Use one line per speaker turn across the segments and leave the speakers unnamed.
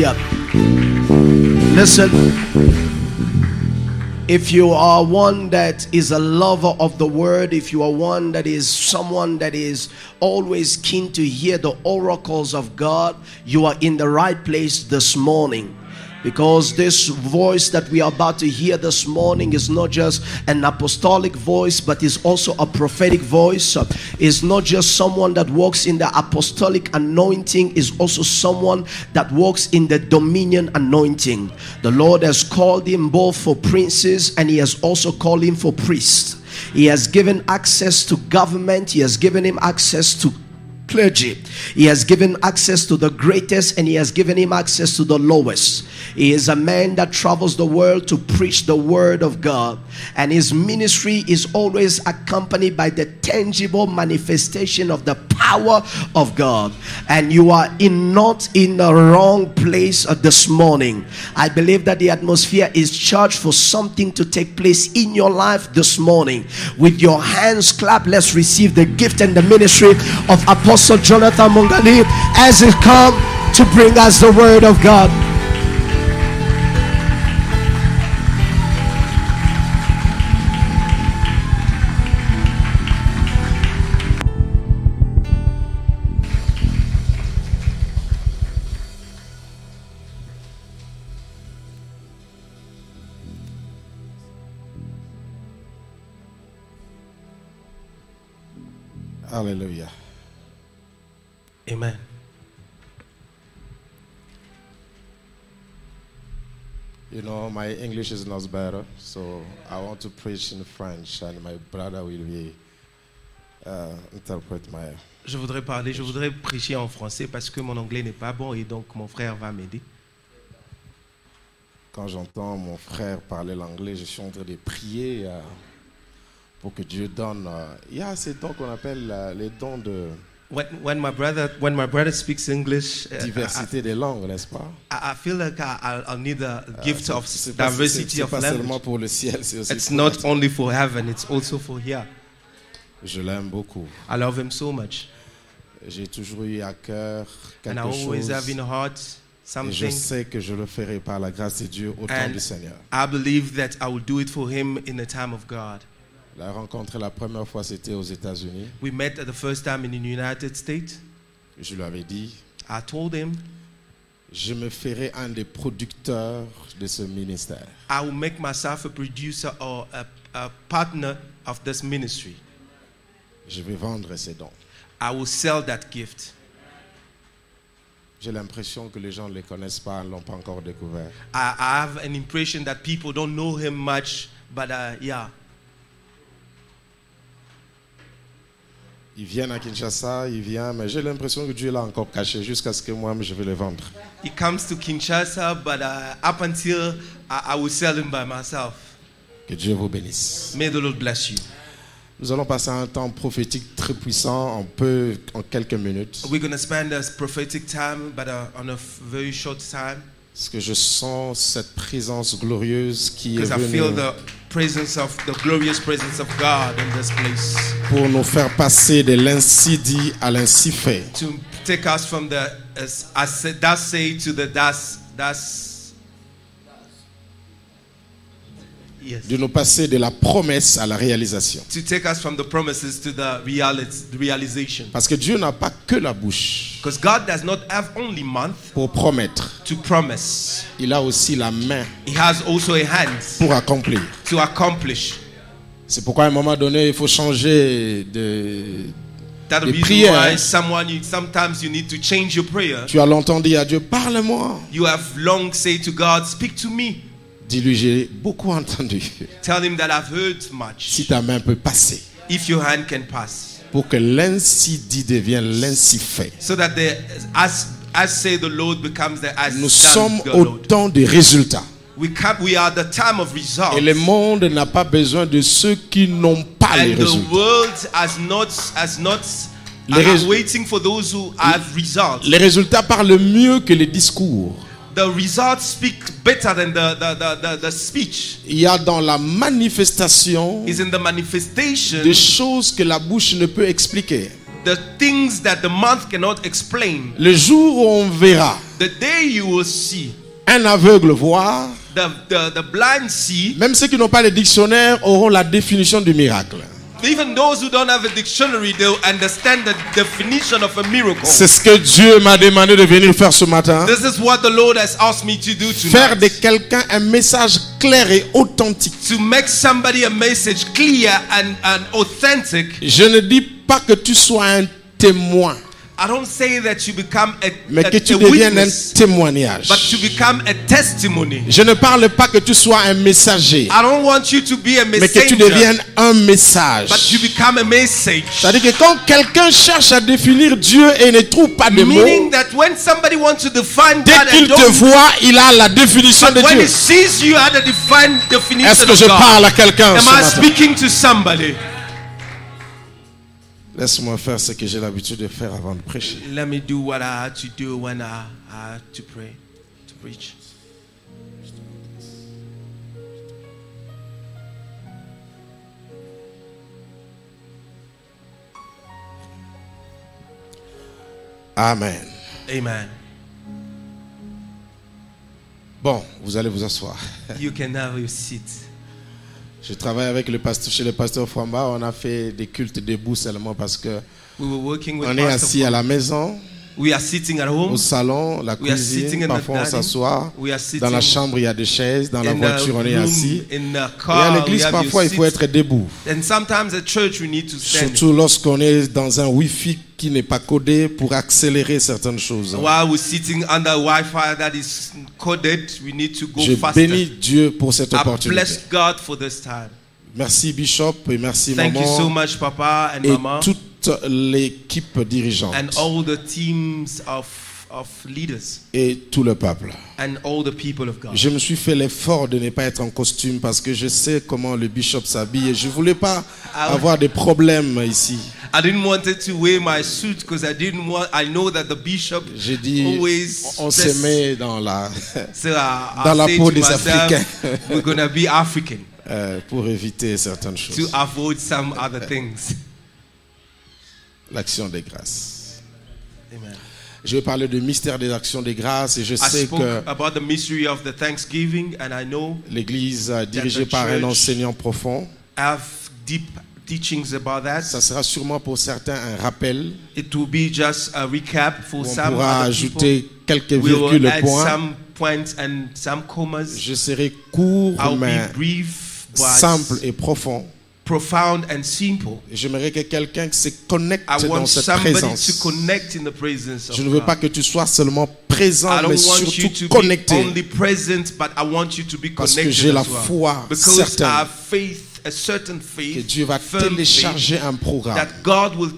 Hallelujah. Listen. If you are one that is a lover of the word, if you are one that is someone that is always keen to hear the oracles of God, you are in the right place this morning. Because this voice that we are about to hear this morning is not just an apostolic voice, but is also a prophetic voice. It's not just someone that walks in the apostolic anointing, is also someone that walks in the dominion anointing. The Lord has called him both for princes, and he has also called him for priests. He has given access to government. He has given him access to clergy. He has given access to the greatest, and he has given him access to the lowest. He is a man that travels the world to preach the word of God, and his ministry is always accompanied by the tangible manifestation of the power of God. And you are not in the wrong place this morning. I believe that the atmosphere is charged for something to take place in your life this morning. With your hands clapped, let's receive the gift and the ministry of Apostle Jonathan Mungali as he comes to bring us the word of God.
Hallelujah.
Amen.
You know, my English is not better, so I want to preach in French, and my brother will be interpret my.
Je voudrais prêcher en français parce que mon anglais n'est pas bon et donc mon frère va m'aider.
Quand j'entends mon frère parler l'anglais, je suis en train de prier pour que Dieu donne. Il y a ces dons qu'on appelle les dons de.
When my brother speaks English,
diversité des langues, n'est-ce pas?
I feel like I'll need a gift of diversity of
language. C'est pas seulement
language.
pour le ciel, c'est aussi.
It's
pour
not
la terre.
only for heaven; it's also for here.
Je l'aime beaucoup.
I love him so much,
J'ai toujours eu à cœur
and I
quelque
always
chose.
have in heart
Et je
something.
sais que je le ferai par la grâce de Dieu au temps
And
du Seigneur.
I believe that I will do it for him in the time of God.
La rencontre la première fois, c'était aux États-Unis.
We met at the first time in the United States.
Je lui avais dit,
I told him
je me ferai un des producteurs de ce ministère.
I will make myself a producer or a partner of this ministry.
Je vais vendre ces dons.
I will sell that gift.
J'ai l'impression que les gens ne les connaissent pas, ne l'ont pas encore découvert.
I have an impression that people don't know him much, but yeah.
Ils viennent à Kinshasa, ils viennent, mais j'ai l'impression que Dieu l'a encore caché jusqu'à ce que moi, je vais les vendre.
He comes to Kinshasa, but up until I will sell him by myself.
Que Dieu vous bénisse.
May the Lord bless you.
Nous allons passer un temps prophétique très puissant, en quelques minutes.
We're going to spend this prophetic time, but on a very short time.
Parce que je sens cette présence glorieuse qui est
Because I feel
venue
the glorious presence of God in this place.
pour nous faire passer de l'ainsi dit à l'ainsi fait.
To take us from the thus say to the thus. Yes.
De nous passer de la promesse à la réalisation.
To take us from the promises to the realization.
Parce que Dieu n'a pas que la bouche
Because God does not have only mouth
pour promettre.
to promise.
Il a aussi la main
He has also a hand
pour accomplir.
to accomplish.
C'est pourquoi à un moment donné, il faut changer
That's the
Les
reason
prières.
why sometimes you need to change your prayer.
Tu as longtemps dit à Dieu, parle-moi.
You have long said to God, speak to me.
Dis-lui, j'ai beaucoup entendu.
Tell him that I've heard much.
Si ta main peut passer,
If your hand can pass.
pour que l'ainsi dit devienne l'ainsi fait.
So that the as say the Lord becomes the as
Nous
done
sommes
the
au
Lord.
temps des résultats.
We are the time of results.
Et le monde n'a pas besoin de ceux qui n'ont pas les
And the
résultats.
world
Les
are
résu-
waiting for those who have results.
Les résultats parlent mieux que les discours.
The results speak better than the speech.
Il y a dans la manifestation
Is in the manifestation
des choses que la bouche ne peut expliquer.
the things that the mouth cannot explain.
Le jour où on verra
The day you will see
un aveugle voir,
the blind see,
même ceux qui n'ont pas de dictionnaire auront la définition du miracle.
even those who don't have a dictionary, they'll understand the definition of a miracle.
C'est ce que Dieu m'a demandé de venir faire ce matin.
This is what the Lord has asked me to do
Faire de
tonight.
quelqu'un un message clair et authentique.
To make somebody a message clear and authentic.
Je ne dis pas que tu sois un témoin,
I don't say that you become
mais que tu
a
deviennes un
witness,
témoignage.
but to become a testimony.
Je ne parle pas que tu sois un messager,
I don't want you to be a
mais que tu
messenger,
deviennes un message.
but you become a message.
C'est-à-dire que quand quelqu'un cherche à définir Dieu et ne trouve pas de
Meaning
mots,
that when somebody wants to define
dès
God
qu'il
and
te
don't,
voit, il a la définition de
but when
Dieu.
he sees you at the defined definition
Est-ce que
of
je
God,
parle à quelqu'un
am
ce
I
matin?
speaking to somebody?
Laisse-moi faire ce que j'ai l'habitude de faire avant de prêcher.
Let me do what I had to do when I had to pray, to preach.
Amen.
Amen.
Bon, vous allez vous asseoir.
You can have your seat.
Je travaille avec le pasteur, chez le pasteur Framba. On a fait des cultes debout seulement parce que
We were working with
on est
Pastor
assis à la maison,
We are sitting at home.
au salon, la
We are sitting
cuisine.
in the
Parfois on
dining.
s'assoit.
We are
Dans la
sitting
chambre, il y a des chaises. Dans la
in the
voiture, on est
room,
assis.
in the
Et à
car. We
l'église,
have
parfois,
your
il faut
seats.
être debout.
And sometimes at church we need to stand.
Surtout lorsqu'on est dans un Wi-Fi qui n'est pas codé pour accélérer certaines choses.
While we're sitting under Wi-Fi that is coded, we need to go
Je
faster.
bénis Dieu pour cette
I
opportunité.
bless God for this time.
Merci Bishop et merci
Thank you so
Maman
much, Papa and
et
Mama,
toute l'équipe dirigeante
and all the teams of leaders
et tout le peuple.
and all the people of God.
Je me suis fait l'effort de ne pas être en costume parce que je sais comment le Bishop s'habille et je voulais pas avoir des problèmes ici.
I didn't want to wear my suit because I know that the bishop
J'ai dit,
always
on se
dress-
met dans la
So
dans la
I say
peau
to
des
myself,
Africains
we're gonna be African
pour éviter certaines
to
choses.
avoid some other things.
L'action des grâces.
Amen.
Je vais parler du mystère des actions des grâces et je
I
sais
spoke
que
about the mystery of the Thanksgiving, and I know
l'église dirigée
the
par un
church
enseignant profond,
I have deep teachings about that.
ça sera sûrement pour certains un rappel.
It will be just a recap for
On
some
pourra
other
ajouter
people.
quelques
We will
virgules
add
points.
some points and some commas.
Je serai court
I'll
mais
be brief, but
simple et profond.
profound and simple.
J'aimerais que quelqu'un se connecte
I
dans
want
cette
somebody
présence.
to connect in the presence of
Je ne veux
God.
pas que tu sois seulement présent,
I
mais
don't want you
surtout
to be
connecté.
only present, but I want you to be
Parce que
connected
j'ai la
as well.
foi
Because
certaine
I have faith, a certain
que
faith,
Dieu va
firm faith,
télécharger un programme,
that God will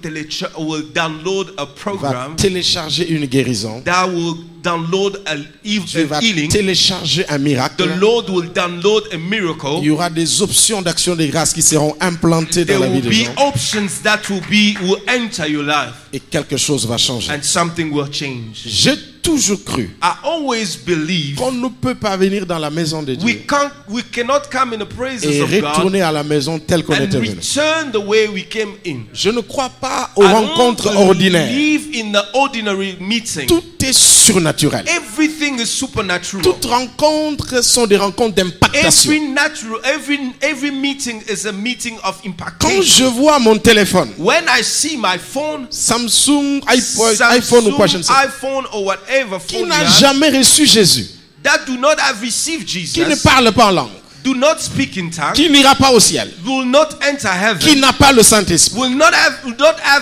download a
va
program,
télécharger une guérison,
that will download
Dieu va
a healing.
télécharger un miracle.
The Lord will download a miracle.
Il y aura des options d'action de grâce qui seront implantées
There
dans la vie
will
des
be
gens
options that will enter your life,
et quelque chose va changer.
and something will change.
J'ai toujours cru
I always believe
qu'on ne peut pas venir dans la maison de Dieu
we cannot come in the presence
et
of God
retourner à la maison telle qu'on
and
était venu.
return the way we came in.
Je ne crois pas aux
I
rencontres
don't
ordinaires.
believe in the ordinary meeting.
Tout est surnaturel.
Everything is supernatural.
Toutes rencontres sont des rencontres d'impactation.
Every meeting is a meeting of
Quand
impactation.
je vois mon téléphone,
When I see my phone,
Samsung, iPhone ou quoi, je ne sais pas,
iPhone or whatever
qui
phone
n'a
you have,
jamais reçu Jésus,
that do not have received
qui ne
Jesus,
parle pas en langue,
do not speak in tongues,
qui n'ira pas au ciel,
will not enter
qui
heaven,
n'a pas le Saint-Esprit.
will not have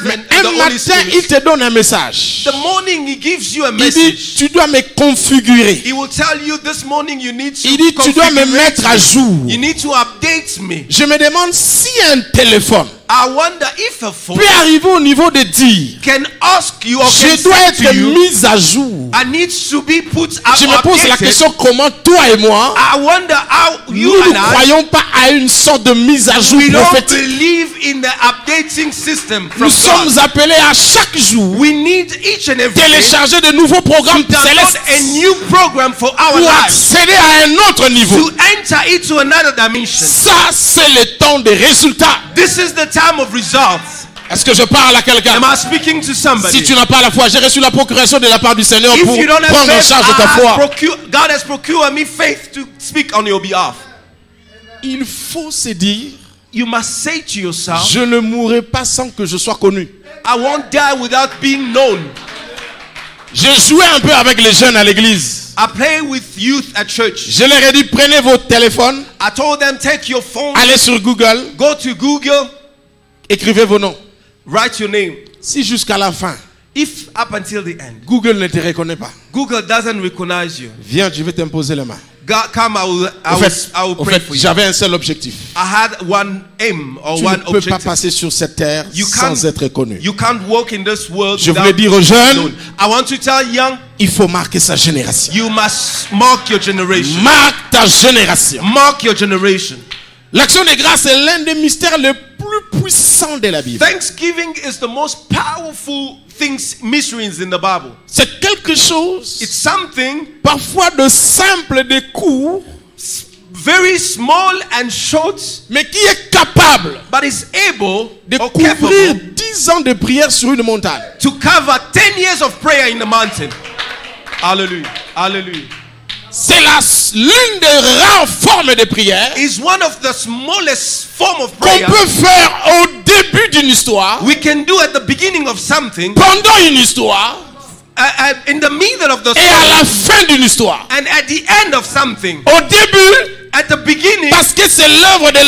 Mais
the
un
Holy
matin, il
Spirit.
te donne un message.
The morning he gives you a
Il dit,
message.
tu dois me configurer.
He will tell you this morning you need to
Il dit, tu dois me
configure
mettre à
me.
jour.
You need to update me.
Je me demande si un téléphone
I wonder if a phone
peut arriver au niveau de dire,
can ask you or can
je dois
say
être
to you,
mis à jour.
I need to be put up.
Je me pose la question, comment toi et moi,
I wonder how you
nous ne
and I,
croyons pas à une sorte de mise à jour
we don't
prophétique.
believe in the updating system from
Nous sommes
God.
appelés à chaque jour
We need each and every day
télécharger de nouveaux programmes
to download
célestes
a new program for our
pour
lives,
accéder à un autre niveau.
to enter into another dimension.
Ça, c'est le temps des résultats.
This is the time of results.
Est-ce que je parle à quelqu'un?
Am I speaking to somebody?
Si tu n'as pas la foi, j'ai reçu la procuration de la part du Seigneur
If
pour
you don't have
prendre en
faith,
charge de ta foi.
God has procured me faith to speak on your behalf.
Il faut se dire,
You must say to yourself,
je ne mourrai pas sans que je sois connu.
I won't die without being known.
J'ai joué un peu avec les jeunes à l'église.
I play with youth at church.
Je leur ai dit, prenez vos téléphones,
I told them, take your phone,
allez sur Google,
go to Google,
écrivez vos noms.
write your name.
Si jusqu'à la fin,
If up until the end,
Google ne te reconnaît pas,
Google doesn't recognize you,
viens, je vais t'imposer les mains.
God, come, I will pray for you.
J'avais un seul objectif.
I had one aim or
Tu
one
ne peux pas
objective.
passer sur cette terre
You
sans
can't-
être connu.
You can't walk in this world
Je
without
voulais dire aux jeunes,
known. I want to tell young,
il faut marquer sa génération.
you must mark your generation.
Marque ta génération.
Mark your generation.
L'action des grâces est l'un des mystères les plus puissants de la Bible.
Thanksgiving is the most powerful mysteries in the Bible.
C'est quelque chose,
It's something
parfois de simple, de court,
very small and short,
mais qui est capable
but is able
de
or
couvrir
capable
10 ans de prière sur une montagne.
to cover 10 years of prayer in the mountain. Hallelujah. Hallelujah.
C'est l'une des rares formes de prière
Is one of the smallest form of
qu'on
prayer
peut faire au début d'une histoire,
we can do at the beginning of something,
pendant une histoire
in the middle of the
et à la
story,
fin d'une histoire.
and at the end of something.
Au début,
At the beginning,
parce que c'est l'œuvre de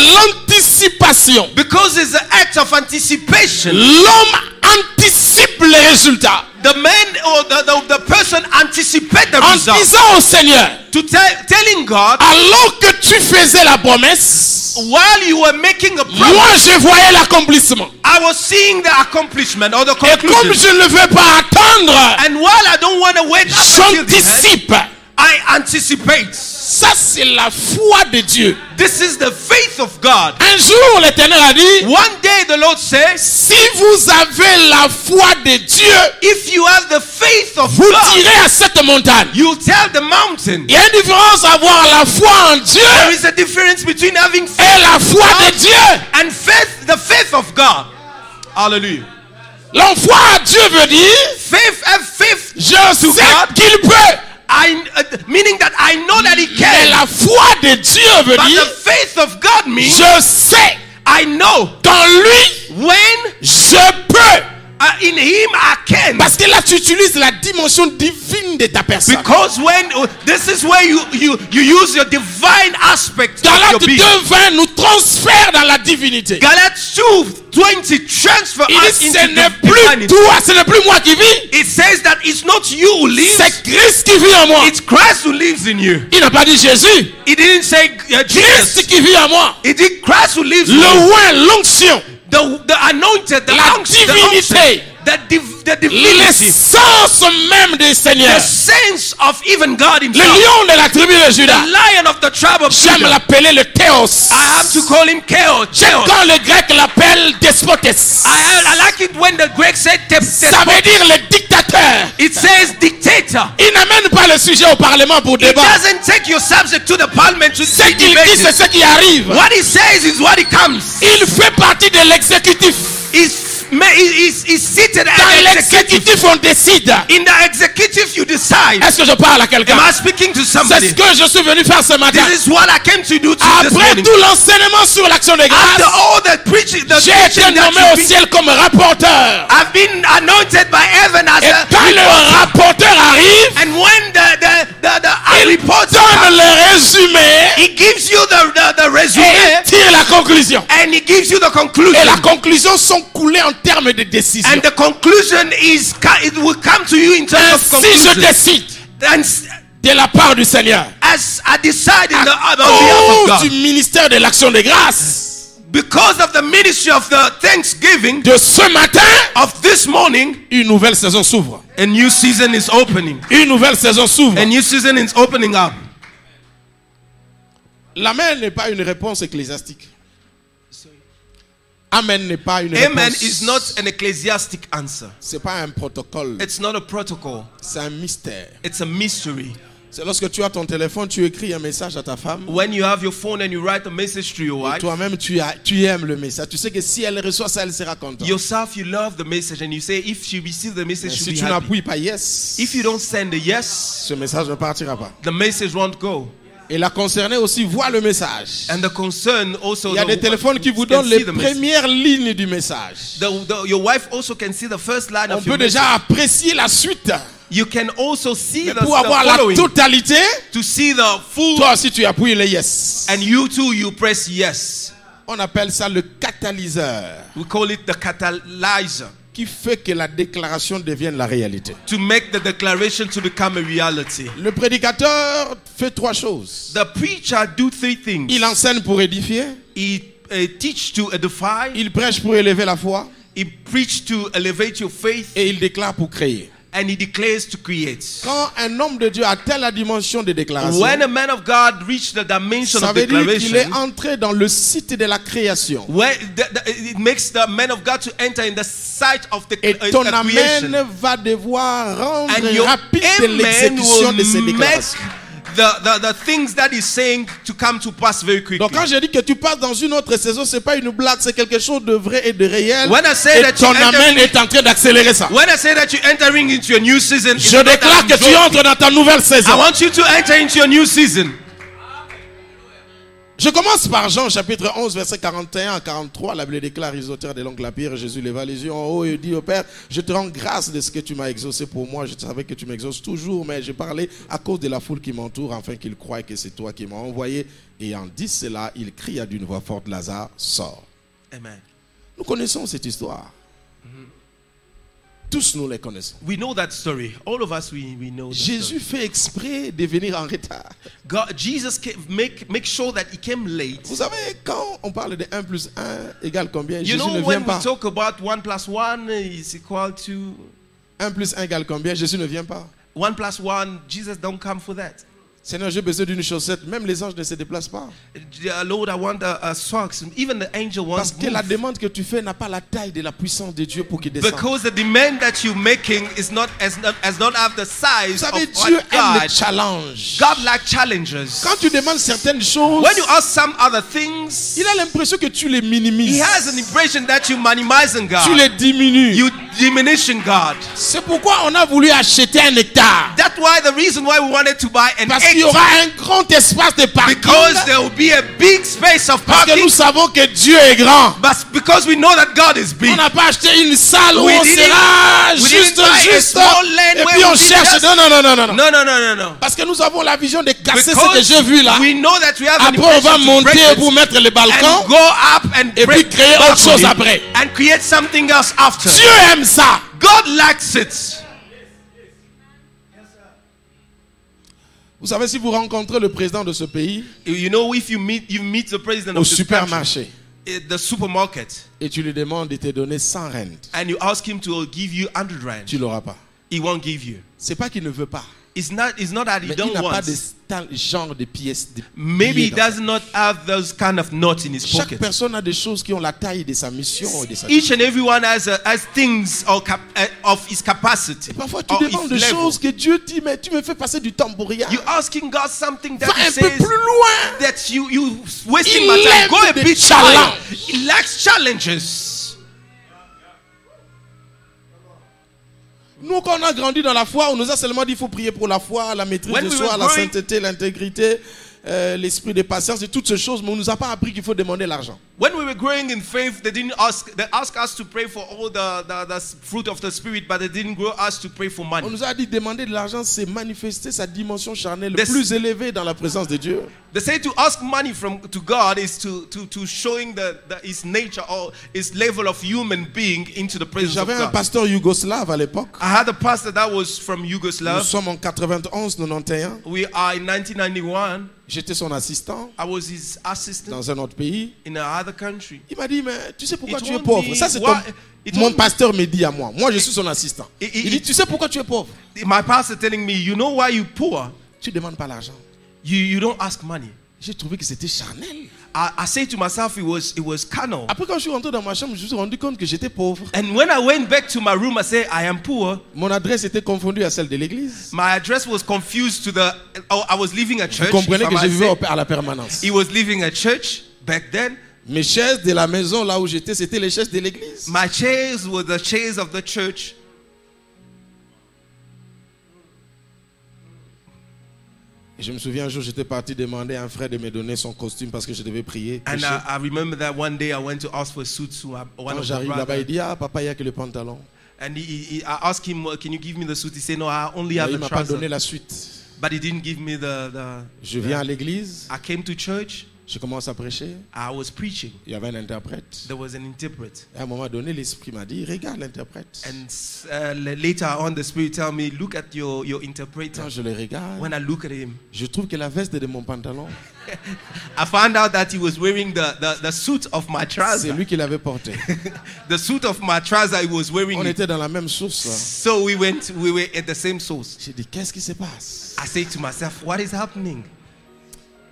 l'anticipation.
because it's an act of anticipation.
L'homme anticipe les résultats
The man or the person anticipate the
en
result.
disant au Seigneur,
To telling God,
alors que tu faisais la promesse,
while you were making a
moi
promise,
je voyais l'accomplissement.
I was seeing the accomplishment or the
Et comme
conclusion.
je ne veux pas attendre,
And while I don't want to wait up until the end,
j'anticipe.
I anticipate.
Ça c'est la foi de Dieu.
This is the faith of God.
Un jour l'Éternel a dit,
One day the Lord says,
si vous avez la foi de Dieu,
if you have the faith of
vous
God,
direz à cette montagne.
you'll tell the mountain.
Il y a une différence à avoir la foi en Dieu
There is a difference between having faith
et la foi de Dieu.
and faith, the faith of God. Hallelujah.
La foi à Dieu veut dire,
Faith, have faith
je
to
sais
God.
qu'il peut.
Meaning that I know that He
Mais
can.
la foi de Dieu veut
But
dire,
the faith of God means
je sais
I know
qu'en lui,
when
je peux.
in Him I can.
Parce que là, tu utilises la dimension divine de ta personne.
Because when this is where you use your divine aspect of your
Galates
being.
2:20 nous transfère dans la divinité.
Galates 2:20 transfer
Il
us
dit,
into
ce n'est
the
plus
divinity.
toi, ce n'est plus moi qui vis.
It says that it's not you who lives,
C'est Christ qui vit en moi.
it's Christ who lives in you.
Il n'a pas dit Jésus.
It didn't say Jesus.
Christ qui vit en moi.
It did Christ who lives in
Le
you.
oint, l'onction,
The anointed, the
La
unction,
divinité.
the divinity,
l'essence même du Seigneur.
the sense of even God
Le
Himself.
lion de la tribu de
The
Judas.
Lion of the tribe of
J'aime
Judah.
l'appeler le Théos.
I have to call him Chaos.
Quand le grec l'appelle despotes.
I like it when the Greeks said
Ça veut dire le dictateur.
It says dictator.
Il n'amène pas le sujet au Parlement pour
It
débat.
doesn't take your subject to the parliament to
Ce
be
qu'il dit,
debated.
c'est ce qui arrive.
What he says is what he comes.
Il fait partie de l'exécutif.
He's seated
Dans
as executive.
l'exécutif, on décide.
In the executive, you decide.
Est-ce que je parle à quelqu'un?
Am I speaking to
C'est
somebody?
ce que je suis venu faire ce matin.
This is what I came to do this
Après
morning.
tout l'enseignement sur l'action de
After
grâce,
all the preaching,
j'ai été nommé au ciel comme rapporteur.
I've been anointed by heaven as
Et
a
quand le rapporteur arrive,
and when the
il
reporter
donne le résumé
he gives you the
et
resume
il tire la conclusion.
and he gives you the conclusion.
Et la conclusion sont coulées en termes de décision.
And the conclusion is it will come to you in terms of
Si je
conclusion.
décide
And
de la part du Seigneur,
as I decide on behalf
cause
of
du
God,
ministère de l'action de grâce,
because of the ministry of the Thanksgiving
de ce matin,
of this morning,
une nouvelle saison s'ouvre.
a new season is opening.
Une nouvelle saison s'ouvre.
A new season is opening up.
L'amen n'est pas une réponse ecclésiastique. Amen n'est pas une
Amen
réponse.
is not an ecclesiastic answer.
C'est pas un protocole.
It's not a protocol.
C'est un mystère.
It's a mystery.
C'est lorsque tu as ton téléphone, tu écris un message à ta femme.
When you have your phone and you write a message to your
Et
wife,
toi-même, tu aimes le message. Tu sais que si elle reçoit ça, elle sera contente.
yourself, you love the message, and you say, if she receives the message,
Mais
she'll
si
be
tu
happy.
n'appuies pas yes,
If you don't send a yes,
ce message ne partira pas.
the message won't go.
Et la concernée aussi voit le message.
And the concern also,
Il y a des téléphones qui vous
can
donnent les
see the message.
premières lignes du message.
Your wife also can see the first line
On
of your
peut déjà
message.
apprécier la suite.
You can also see
Mais
the
pour avoir la
following,
totalité,
to see the full,
toi aussi tu appuies le yes.
and you too, you press yes.
On appelle ça le catalyseur,
We call it the catalyzer,
qui fait que la déclaration devienne la réalité.
to make the declaration to become a reality.
Le prédicateur fait trois choses.
The preacher do three things.
Il enseigne pour édifier,
He teach to edify,
il prêche pour élever la foi
he preach to elevate your faith,
et il déclare pour créer.
and he declares to create.
Quand un homme de Dieu atteint la dimension de déclaration,
When a man of God reach the dimension
ça
of
veut dire qu'il est
declaration,
entré dans le site de la création.
it makes the man of God to enter in the sight of the
Et ton
creation.
amen va devoir rendre
And your
rapide
amen
l'exécution de ces
will make
déclarations.
the things that he's saying to come to pass very quickly.
Donc quand je dis que tu passes dans une autre saison, c'est pas une blague, c'est quelque chose de vrai et de réel.
When I say
Et
that
ton
you enter
amen est en train d'accélérer ça.
When I say that you're entering into your new season, it's
Je
not that
déclare
I'm
que tu
joking.
entres dans ta nouvelle saison.
I want you to enter into your new season.
Je commence par Jean chapitre 11 verset 41 à 43. La Bible déclare: ils ôtèrent des langues la pierre. Jésus leva les yeux en haut et dit au Père: je te rends grâce de ce que tu m'as exaucé pour moi. Je savais que tu m'exauces toujours, mais j'ai parlé à cause de la foule qui m'entoure, afin qu'ils croient que c'est toi qui m'as envoyé. Et en dit cela, il cria d'une voix forte: Lazare, sors.
Amen.
Nous connaissons cette histoire. Tous nous les connaissons.
We know that story. All of us, we know that
Jésus fait exprès de venir en retard.
Jesus make sure that he came late.
Vous savez, quand on parle de 1 plus 1 égale combien,
You
Jésus
know,
ne vient
when
pas.
we talk about 1 plus 1 is equal to
1 plus 1 égale combien, Jésus ne vient pas.
1 plus 1, Jesus don't come for that.
Seigneur, j'ai besoin d'une chaussette. Même les anges ne se déplacent pas.
Lord, I want a socks. Even the angel
Parce
wants
que la
move.
demande que tu fais n'a pas la taille de la puissance de Dieu pour qu'il descende.
Because the demand that you're making is not has not have the
Vous
size of
savez,
what
Dieu aime
God.
les challenges.
God like challenges.
Quand tu demandes certaines choses,
When you ask some other things,
il a l'impression que tu les
he
minimises.
has an impression that you minimizing
Tu
God.
les diminues.
You diminishing God.
C'est pourquoi on a voulu acheter un hectare.
That's why the reason why we wanted to buy an
Parce qu'il y
hectare.
aura un grand espace de parking.
Because there will be a big space of
Parce que
parking.
nous savons que Dieu est grand.
But because we know that God is
On
big.
n'a pas acheté une salle où
We
on
didn't-
sera
we
juste,
didn't buy a small land
et
where
puis
we
on
did
cherche.
just-
Non, non, non, non, non.
No, no, no, no, no.
Parce que nous avons la vision de casser ce que
Because
j'ai vu là.
we know that we have an
Après, on va
impression to break
monter
it
pour mettre le balcon.
and go up and
Et
break
puis créer autre chose
balcony
après.
and create something else after.
Dieu aime ça.
God likes it.
Vous savez, si vous rencontrez le président de ce pays
You know, if you meet the president
au
of this country
supermarché
at the supermarket
et tu lui demandes de te donner 100 rand,
and you ask him to give you 100 rand,
tu l'auras pas.
he won't give you.
C'est pas qu'il ne veut pas,
It's not that he
mais il
don't
n'a pas
want.
de genre de pièces. De
Maybe
billets
he
dans sa
does not have those kind of notes in his
Chaque
pocket.
personne a des choses qui ont la taille de sa mission et de sa
Each and everyone has things of his capacity.
Parfois tu
or his
demandes des
level.
choses que Dieu dit, mais tu me fais passer du temps pour rien.
You asking God something that
Va
he
un peu
says
plus loin.
that you wasting
Il
my time.
aime
Go a
des
bit
challenges.
higher. He likes challenges.
Nous, quand on a grandi dans la foi, on nous a seulement dit qu'il faut prier pour la foi, la maîtrise
When
de
we
soi,
were
la
growing-
sainteté, l'intégrité, l'esprit de patience et toutes ces choses, mais on ne nous a pas appris qu'il faut demander l'argent.
When we were growing in faith, they asked us to pray for all the fruit of the spirit, but they didn't grow us to pray for
On
money.
nous a dit demander de l'argent, c'est manifester sa dimension charnelle
This-
plus élevée dans la présence de Dieu.
They say to ask money to God is to showing his nature or his level of human being into the presence of
J'avais un
God.
pasteur yougoslave à l'époque.
I had a pastor that was from
Nous
Yugoslavia.
sommes en 91-91.
We are in 1991.
J'étais son assistant
I was his assistant
dans un autre pays.
in another country.
Il m'a dit, mais tu sais pourquoi
It
tu es
told
pauvre?
me
Ça, c'est
why- it
mon
told me-
pasteur me dit à moi. Moi, je suis son assistant. Il dit, tu sais pourquoi tu es pauvre?
My pastor telling me, you know why you poor?
Tu ne demandes pas l'argent.
You don't ask money.
J'ai trouvé que c'était charnel.
I say to myself, it was carnal.
Après, quand je suis rentré dans ma chambre, je me suis rendu compte que j'étais pauvre.
And when I went back to my room, I said, I am poor.
Mon adresse était confondue à celle de l'église.
My address was confused to the. Oh, I was leaving a church.
Vous comprenez
if I
que je
might
vivais
say.
à la permanence.
He was leaving a church back then.
Mes chaises de la maison là où j'étais, c'était les chaises de l'église.
My chairs were the chairs of the church.
Et je me souviens un jour, j'étais parti demander à un frère de me donner son costume parce que je devais prier.
And
prêcher.
I remember that one day I went to ask for a suit to one
Quand
of the
j'arrive là-bas,
brothers.
il dit, ah papa, il n'y a que le pantalon.
And I asked him, can you give me the suit? He said, no, I only have
Il ne
the
m'a pas donné
trouser.
la suite.
But he didn't give me the
Je viens à l'église,
I came to church.
je commence à prêcher.
I was preaching.
Il y avait un interprète.
There was an interpret.
Et à un moment donné, l'esprit m'a dit, regarde l'interprète.
And later on, the Spirit told me, look at your interpreter.
Quand je le regarde,
When I look at him,
je trouve que la veste de mon pantalon,
I found out that he was wearing the suit of my
c'est
trouser.
lui qui l'avait porté.
The suit of my trouser, he was wearing
On
it.
était dans la même source.
So we were at the same source.
J'ai dit, qu'est-ce qui se passe?
I say to myself, what is happening?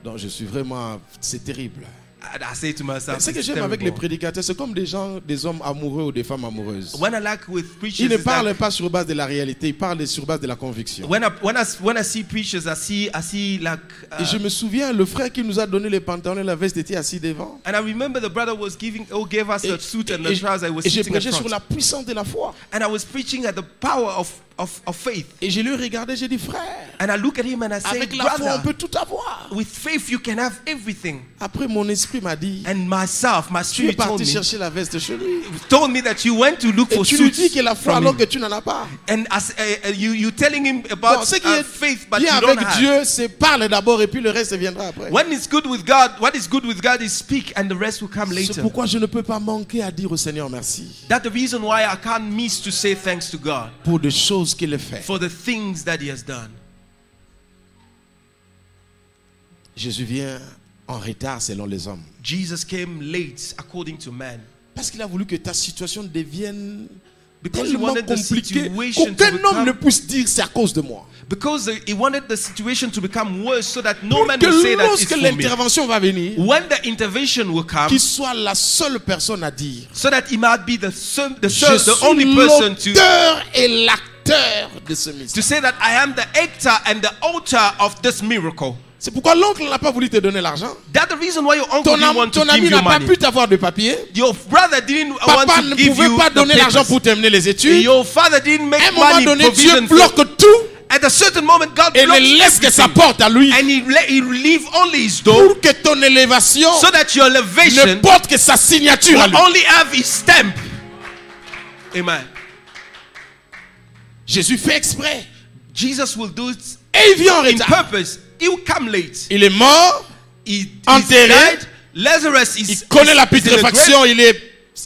Donc je suis vraiment, c'est terrible.
And I say to myself,
Ce que
it's
j'aime avec les
terrible.
prédicateurs, c'est comme des gens, des hommes amoureux ou des femmes amoureuses.
When I like with preachers,
Ils ne
is that
parlent pas sur base de la réalité, ils parlent sur base de la conviction.
when I see preachers, I see like.
Et je me souviens, le frère qui nous a donné les pantalons et la veste était assis devant.
And I remember the brother gave us the suit and the trouser. He was
Et j'ai
sitting in
prêché sur
front.
la puissance de la foi.
And I was preaching at the power of faith.
Et je lui regardais, j'ai dit, frère,
And I look at him and I say,
avec la foi, on
brother,
peut tout avoir.
with faith you can have everything.
Après, mon esprit m'a dit,
And my
tu es
spirit
parti chercher la veste chez lui.
told me that you went to look
Et
for
tu lui dis
suits
que la foi
from
alors
him.
que tu n'en as pas.
And you telling him
Bon,
about
ce qui est
faith, but
bien
you don't
avec
have.
Dieu, c'est parle d'abord et puis le reste viendra après.
When it's good with God, what is good with God is speak, and the rest will come
C'est
later.
pourquoi je ne peux pas manquer à dire au Seigneur merci
That's the reason why I can't miss to say thanks to God
pour des choses qu'il a fait.
for the things that He has done.
Jésus vient en retard selon les hommes.
Jesus came late according to man.
Parce qu'il a voulu que ta situation devienne
Because he
tellement
wanted the
compliquée
situation to
qu'aucun homme ne
become,
puisse dire c'est à cause de moi.
because he wanted the situation to become worse so that no man
Que
will say that it's
lorsque
for me.
l'intervention va venir,
When the intervention will come,
qu'il soit la seule personne à dire
so that he might be the
je suis
only person
l'auteur et l'acteur de ce
to
mystère.
say that I am the actor and the author of this miracle.
C'est pourquoi l'oncle n'a pas voulu te donner l'argent.
That's the reason why your uncle didn't want to
Ton ami
give you
n'a pas
money.
pu t'avoir de papier.
Your brother didn't
Papa
want
ne
to give
pouvait
you
pas
the
donner l'argent
papers.
pour terminer les études.
Your father didn't make
À un moment
money
donné, Dieu
provision for.
bloque tout
At a certain moment, God
et
blocks
ne laisse que sa
everything.
porte à lui
And he leave only his door
pour que ton élévation
so that your
ne
elevation
porte que sa signature à
will
lui.
only have his stamp. Amen.
Jésus fait exprès
Jesus will do it
et il vient en
in
retard.
purpose. He will come late.
Il est mort,
He
enterré.
died. Lazarus
il
is
connaît la
is in the grave.
putréfaction,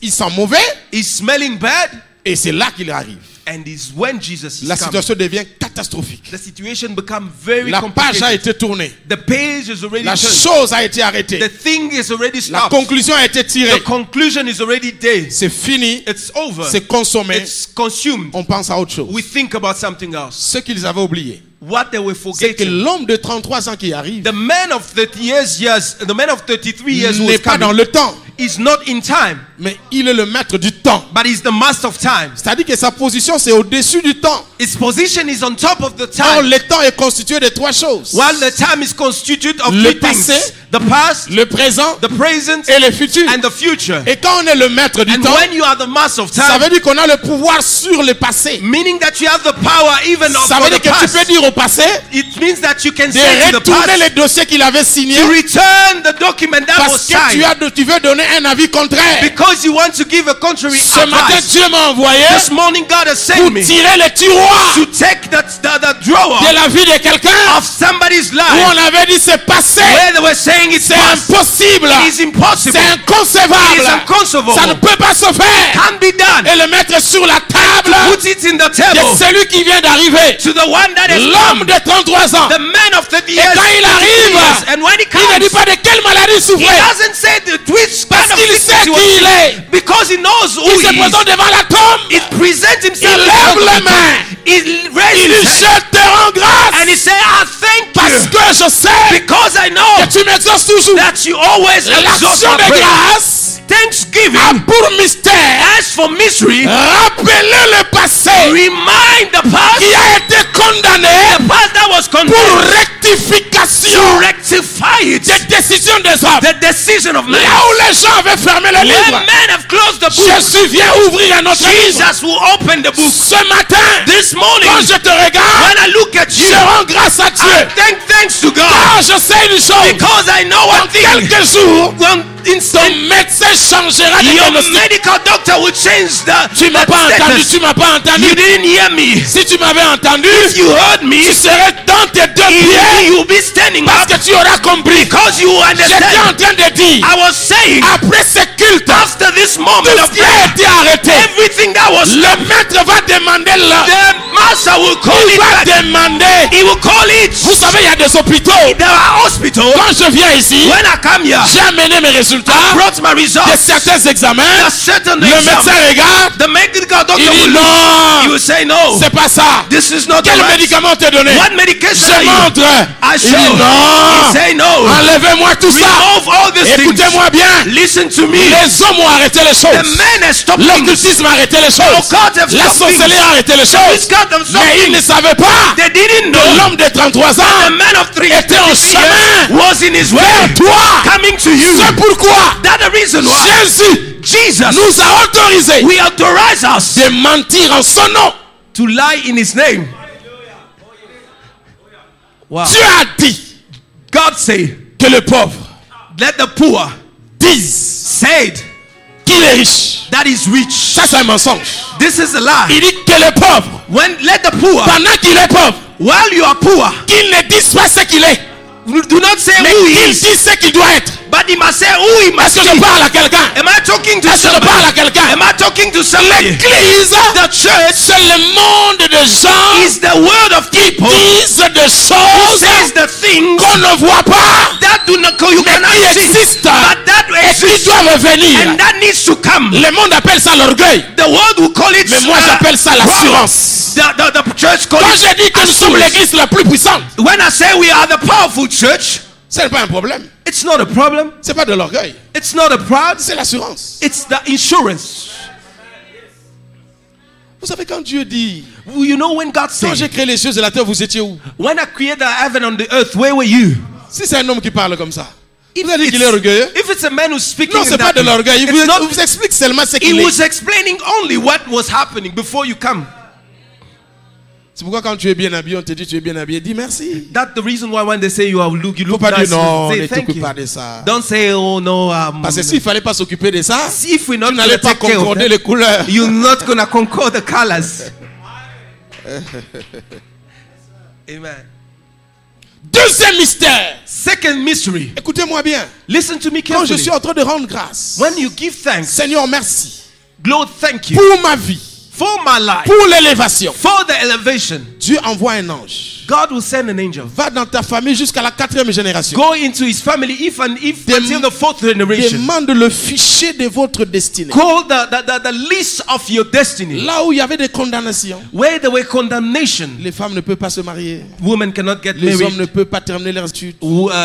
il sent mauvais
He's smelling bad.
et c'est là qu'il arrive.
And is when Jesus is
La
coming.
situation devient catastrophique.
The situation become very
La page a
complicated.
été tournée.
The page is already
La
turned.
chose a été arrêtée.
The thing is already
La
stopped.
conclusion a été
The
tirée.
conclusion is already there.
C'est fini,
It's over.
c'est consommé.
It's consumed.
On pense à autre chose.
We think about something else.
Ce qu'ils avaient oublié,
What they were
c'est que
forgetting.
l'homme de 33 ans qui arrive
The man of 30 years, the man of 33 years who
n'est
is
pas dans
coming
le temps,
is not in time,
mais il est le maître du temps.
but he's the master of time.
C'est-à-dire que sa position, c'est au-dessus du temps.
His position is on top of the
Or,
time.
le temps est constitué de trois choses.
While the time is constituted of
Le
three things:
passé,
the past,
Le présent
the present,
et le futur.
and the future.
Et quand on est le maître du
And
temps,
when you are the master of
ça
time,
veut dire qu'on a le pouvoir sur le passé.
meaning that you have the power even
Ça veut
over
dire
the
que tu peux
past.
dire au passé
It means that you can
de
say to the
retourner
past
les dossiers qu'il avait signés
to return the document that was
parce que
signed
tu veux donner un avis contraire.
because you want to give a contrary
Ce matin,
advice.
Dieu m'a envoyé
This morning God has sent
pour
me
tirer le tiroir
to take the drawer
de la vie de quelqu'un
of somebody's
où
life
on avait dit c'est passé,
where they were saying it's
c'est
past.
impossible,
It is impossible.
c'est inconcevable,
It is inconceivable.
ça ne peut pas se faire.
Can't be done.
Et le mettre sur la table
Put it in the
de
table
celui qui vient d'arriver,
to the one that is
l'homme de 33 ans.
the man of 30
Et
years.
quand il arrive,
And when he
il ne dit
comes,
pas de quelle maladie il
he
souffrait,
doesn't say which
parce
kind of
qu'il
sickness
sait
he was
qui il
sick,
est. sait.
Because he knows who
Il se
he is.
présente devant la tombe.
He presents
Il
himself.
lève les mains.
He
Il
raises
dit,
his hand.
je te rends grâce.
And he said, I thank
Parce
you.
que je sais
Because I know
que tu m'exauces toujours.
that you always exalt
L'action
my
de
prayer.
grâce
Thanksgiving
a pour mystère
as for mystery,
rappeler le passé
remind the past,
qui a été condamné
the past that was
pour
condemned,
rectification
to rectify it,
des décisions des hommes.
the decision of man.
Là où les gens avaient fermé le
When
livre,
men have closed the book,
Jésus vient ouvrir un autre livre.
Jesus will open the book.
Ce matin,
This morning,
quand je te regarde,
when I look at you,
je rends grâce à Dieu.
I thank thanks to God.
Car je sais une chose.
Because I know
Dans
one thing.
quelques jours,
In
ton médecin changera de
your
diagnostic.
medical doctor will change the
Tu m'as pas entendu, tu m'as pas entendu.
You didn't hear me.
Si tu m'avais entendu,
If you heard me,
tu serais dans tes deux pieds
you'll be standing
parce
up
que tu auras compris.
because you
J'étais en
understand.
train de dire,
I was saying,
après ce culte,
after this moment
tout
of
ce qui a
prayer,
été arrêté,
everything that was
le maître va demander là.
the master will call
Il
it
va
back.
demander.
He will call it.
Vous savez, il y a des hôpitaux.
There are hospitals.
Quand je viens ici,
When I come here,
j'ai amené mes résultats
I brought my
de
results.
certains examens.
A certain
Le
exam.
médecin regarde.
The medical doctor
Il dit
will look. He
non,
will say no.
c'est pas ça.
This is not the
Quel
right.
médicament t'ai donné?
What medication
Je
are you?
montre.
I
Il
show.
dit non.
He say no.
Enlevez-moi tout ça.
Remove all these things.
Écoutez-moi bien.
Listen to me.
Les hommes ont arrêté les
The
choses.
men have stopped things.
L'occultisme a arrêté les choses.
God have
La
stopped things.
sorcellerie a arrêté les choses.
Witchcraft have stopped
Mais ils ne
things.
savaient pas
They didn't
que
know
l'homme de 33
the
ans
man of
était en
3
chemin
was in his way
vers toi.
coming to you.
C'est pourquoi
That's the reason why
Jésus
Jesus
nous a autorisé
we authorize us
de mentir en son nom.
to lie in his name. Wow.
Dieu a dit
God say,
que le pauvre
let the poor
dise
said
qu'il est riche.
that is rich.
Ça, c'est un mensonge.
This is a lie.
Il dit que le pauvre,
When let the poor,
pendant qu'il est pauvre,
while you are poor,
qu'il ne dise pas ce qu'il est,
do not say
mais
who he
qu'il
is,
dise ce qu'il doit être.
but he must say who he
Est-ce
must
que je
be.
parle à quelqu'un?
Am I talking to
Est-ce que je
somebody?
parle à quelqu'un?
Am I talking to somebody?
L'église,
The church
c'est le monde de gens
is the word of
qui
people
disent des
who
choses
says the things
qu'on ne voit pas,
that do not you
mais
cannot
qui
see,
existent
but that
et qui
exists
doivent venir.
and that needs to come.
Le monde appelle ça l'orgueil,
The world will call it.
mais moi j'appelle ça
pride.
l'assurance.
The church call
Quand
it.
je dis que nous sommes
assurance.
l'église la plus puissante,
When I say we are the powerful church,
ce n'est pas un problème.
it's not a problem.
C'est pas de l'orgueil,
It's not a pride.
c'est l'assurance.
It's the insurance.
Vous savez, quand Dieu dit,
You know when God
quand j'ai
said,
créé les cieux et la terre, vous étiez où?
when I created the heaven and the earth, where were you?
Si c'est un homme qui parle comme ça,
If
vous avez dit
it's,
qu'il est orgueilleux?
if it's a man who's speaking
Non,
in
c'est pas
that
de l'orgueil. Il
it's not-
vous explique seulement ce
he
qu'il est.
was explaining only what was happening before you come.
C'est pourquoi quand tu es bien habillé, on te dit tu es bien habillé, dis merci.
That's the reason why when they say you look
Faut pas
nice,
dire non,
say
ne
thank
t'occupe
you.
pas de ça.
Don't say oh no.
Parce que s'il fallait pas s'occuper de ça,
If we're not
tu n'allais
gonna
pas
take care of
concorder
that,
les couleurs.
you're not gonna concord the colors. Amen.
Deuxième mystère.
Second mystery.
Écoutez-moi bien.
Listen to me
Quand je
carefully.
suis en train de rendre grâce,
When you give thanks,
Seigneur, merci
Lord, thank you
pour ma vie,
for my life,
pour l'élévation.
for the elevation.
Dieu envoie un ange.
God will send an angel.
Va dans ta famille jusqu'à la 4e génération.
Go into his family if
Dem-
until the 4th generation.
Demande le fichier de votre destinée.
Call the list of your destiny.
Là où il y avait des condamnations,
Where there were condemnation,
les femmes ne peuvent pas se marier.
women cannot get
Les hommes
married.
ne peuvent pas terminer leurs études.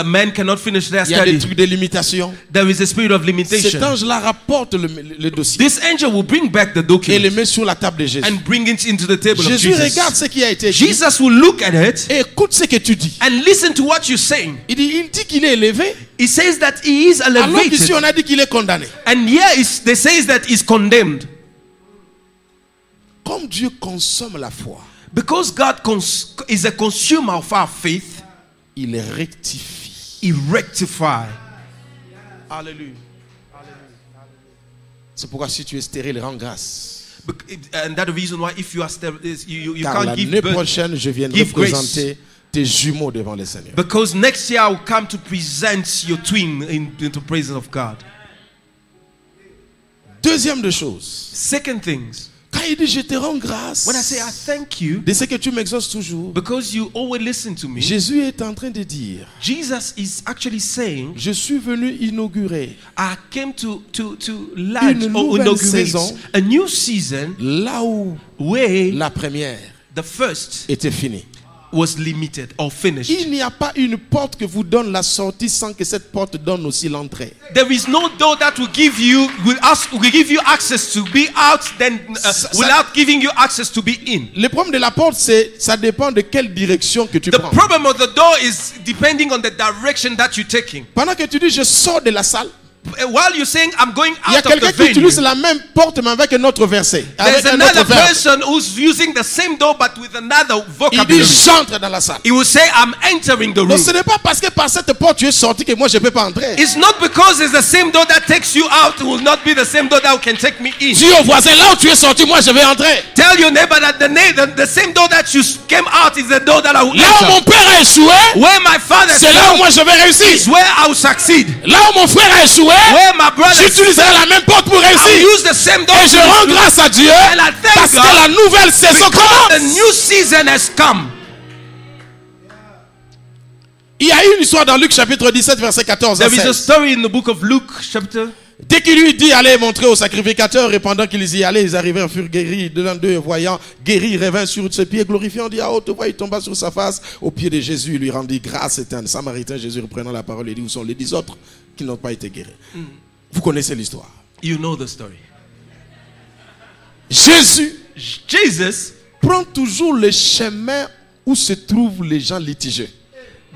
Men cannot finish their
Il y a des
study.
trucs de limitation.
There is a spirit of
Cet
limitation.
ange-là rapporte le dossier
This angel will bring back the
et le
document
met sur la table de Jésus.
and bring it into the table of
Jésus
Jesus.
regarde ce qui a été écrit
Jesus will look at it
et écoute ce que tu dis.
and listen to what you're saying.
Il dit qu'il est élevé,
He says that he is
alors
elevated.
qu'ici on a dit qu'il est condamné.
And here they say that he's condemned.
Comme Dieu consomme la foi,
Because God is a consumer of our faith,
il rectifie.
he rectifies. Hallelujah.
C'est pourquoi si tu es stérile, rends grâce.
And that's the reason why if you are you
Car
can't give
l'année
birth.
prochaine, je viendrai
give grace.
présenter tes jumeaux devant le Seigneur.
Because next year I will come to present your twin into the presence of God.
Deuxième de choses,
Second things,
quand Quand il dit je te rends grâce
When I say I thank you
de ce que tu m'exauces toujours,
because you always listen to me,
Jésus est en train de dire,
Jesus is actually saying,
je suis venu inaugurer
I came to launch
Une
or
nouvelle
inaugurate
saison.
a new season
là où
where
la première
the first
était finie.
was limited or finished.
Il n'y a pas une porte que vous donne la sortie sans que cette porte donne aussi l'entrée.
There is no door that will give you access to be out then without giving you access to be in.
Le problème de la porte, c'est ça dépend de quelle direction que tu
The
prends.
problem of the door is depending on the direction that you're taking.
Pendant que tu dis je sors de la salle,
While you're saying I'm going
il y a
out of the
quelqu'un qui
venue,
utilise la même porte mais avec un autre verset.
there's
Avec un
another
autre verbe.
person who's using the same door but with another
Il dit
vocabulary.
j'entre dans la salle.
He will say I'm entering the
Donc
room.
ce n'est pas parce que par cette porte tu es sorti que moi je ne peux pas entrer.
It's not because it's the same door that takes you out, it will not be the same door that can take me in.
Dis au voisin, là où tu es sorti, moi je vais entrer.
Tell your neighbor that the same door that you came out is the door that I will
Là où mon
enter.
père a échoué,
Where my father
c'est là où
failed
moi je vais
is
réussir.
where I will succeed.
Là où mon frère a échoué,
Where my brother
j'utiliserai la même porte pour
I will
réussir.
use the same door
Et je rends grâce à Dieu
And I thank
parce que
God
la nouvelle saison
because the
commence.
new season has come.
Il y a une histoire dans Luc chapitre 17 verset 14 à
There is a
16.
story in the book of Luke chapter.
Dès qu'il lui dit allez montrer au sacrificateur, et pendant qu'ils y allaient, ils arrivèrent, furent guéris. L'un d'eux, voyant guéri, revint sur ses pieds, glorifiant, dit à haute voix, il tomba sur sa face aux pieds de Jésus, il lui rendit grâce. C'était un Samaritain. Jésus reprenant la parole, il dit, où sont les 10 autres qui n'ont pas été guéris? Vous connaissez l'histoire.
You know the story.
Jésus
Jesus
prend toujours le chemin où se trouvent les gens litigieux.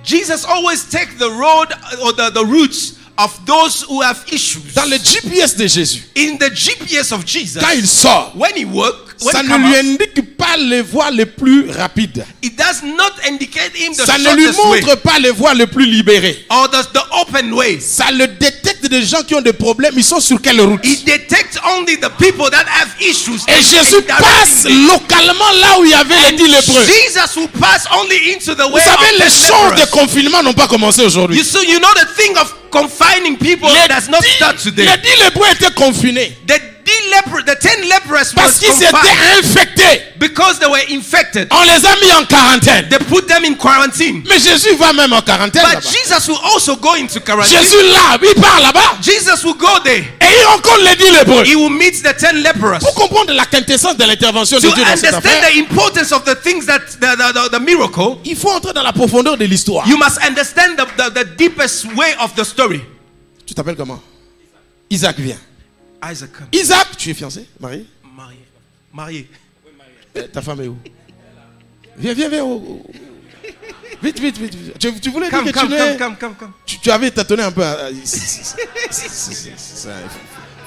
Jesus always take the road or the routes of those who have issues.
Dans le GPS de Jésus,
In the GPS of Jesus,
quand il sort,
when he work, when
ça
he
ne
come
lui
out,
indique pas les voies les plus rapides.
it does not indicate him the
Ça ne lui
shortest way
montre pas les voies les plus libérées.
or the open ways.
Ça le détecte des gens qui ont des problèmes. Ils sont sur quelle route?
It detects only the people that have issues.
Et Jésus passe localement là où il y avait les 10 lépreux.
Jesus will pass only into the way
Vous savez,
of
les
the
choses de
leprous.
confinement n'ont pas commencé aujourd'hui.
You know the thing of confining people does not start today.
Les 10 lépreux étaient confinés
The 10 lepers
parce
was
qu'ils
confined
étaient infectés.
because they were infected.
On les a mis en quarantaine.
They put them in quarantine.
Mais Jésus va même en quarantaine
But
là-bas.
Jesus will also go into quarantine.
Jésus là, il part là-bas.
Jesus will go there.
Et il rencontre les 10 lépreux.
He will meet the 10 lepers.
Pour comprendre la quintessence de l'intervention de
To
Dieu dans cette
understand
affaire,
the importance of the things that the miracle,
il faut entrer dans la profondeur de l'histoire.
you must understand the deepest way of the story.
Tu t'appelles comment? Isaac vient.
Isaac, come.
Isaac, tu es fiancé, marié?
Marié.
Ta femme est où? Viens. Vite. Tu voulais dire que
Come.
tu avais tâtonné un peu.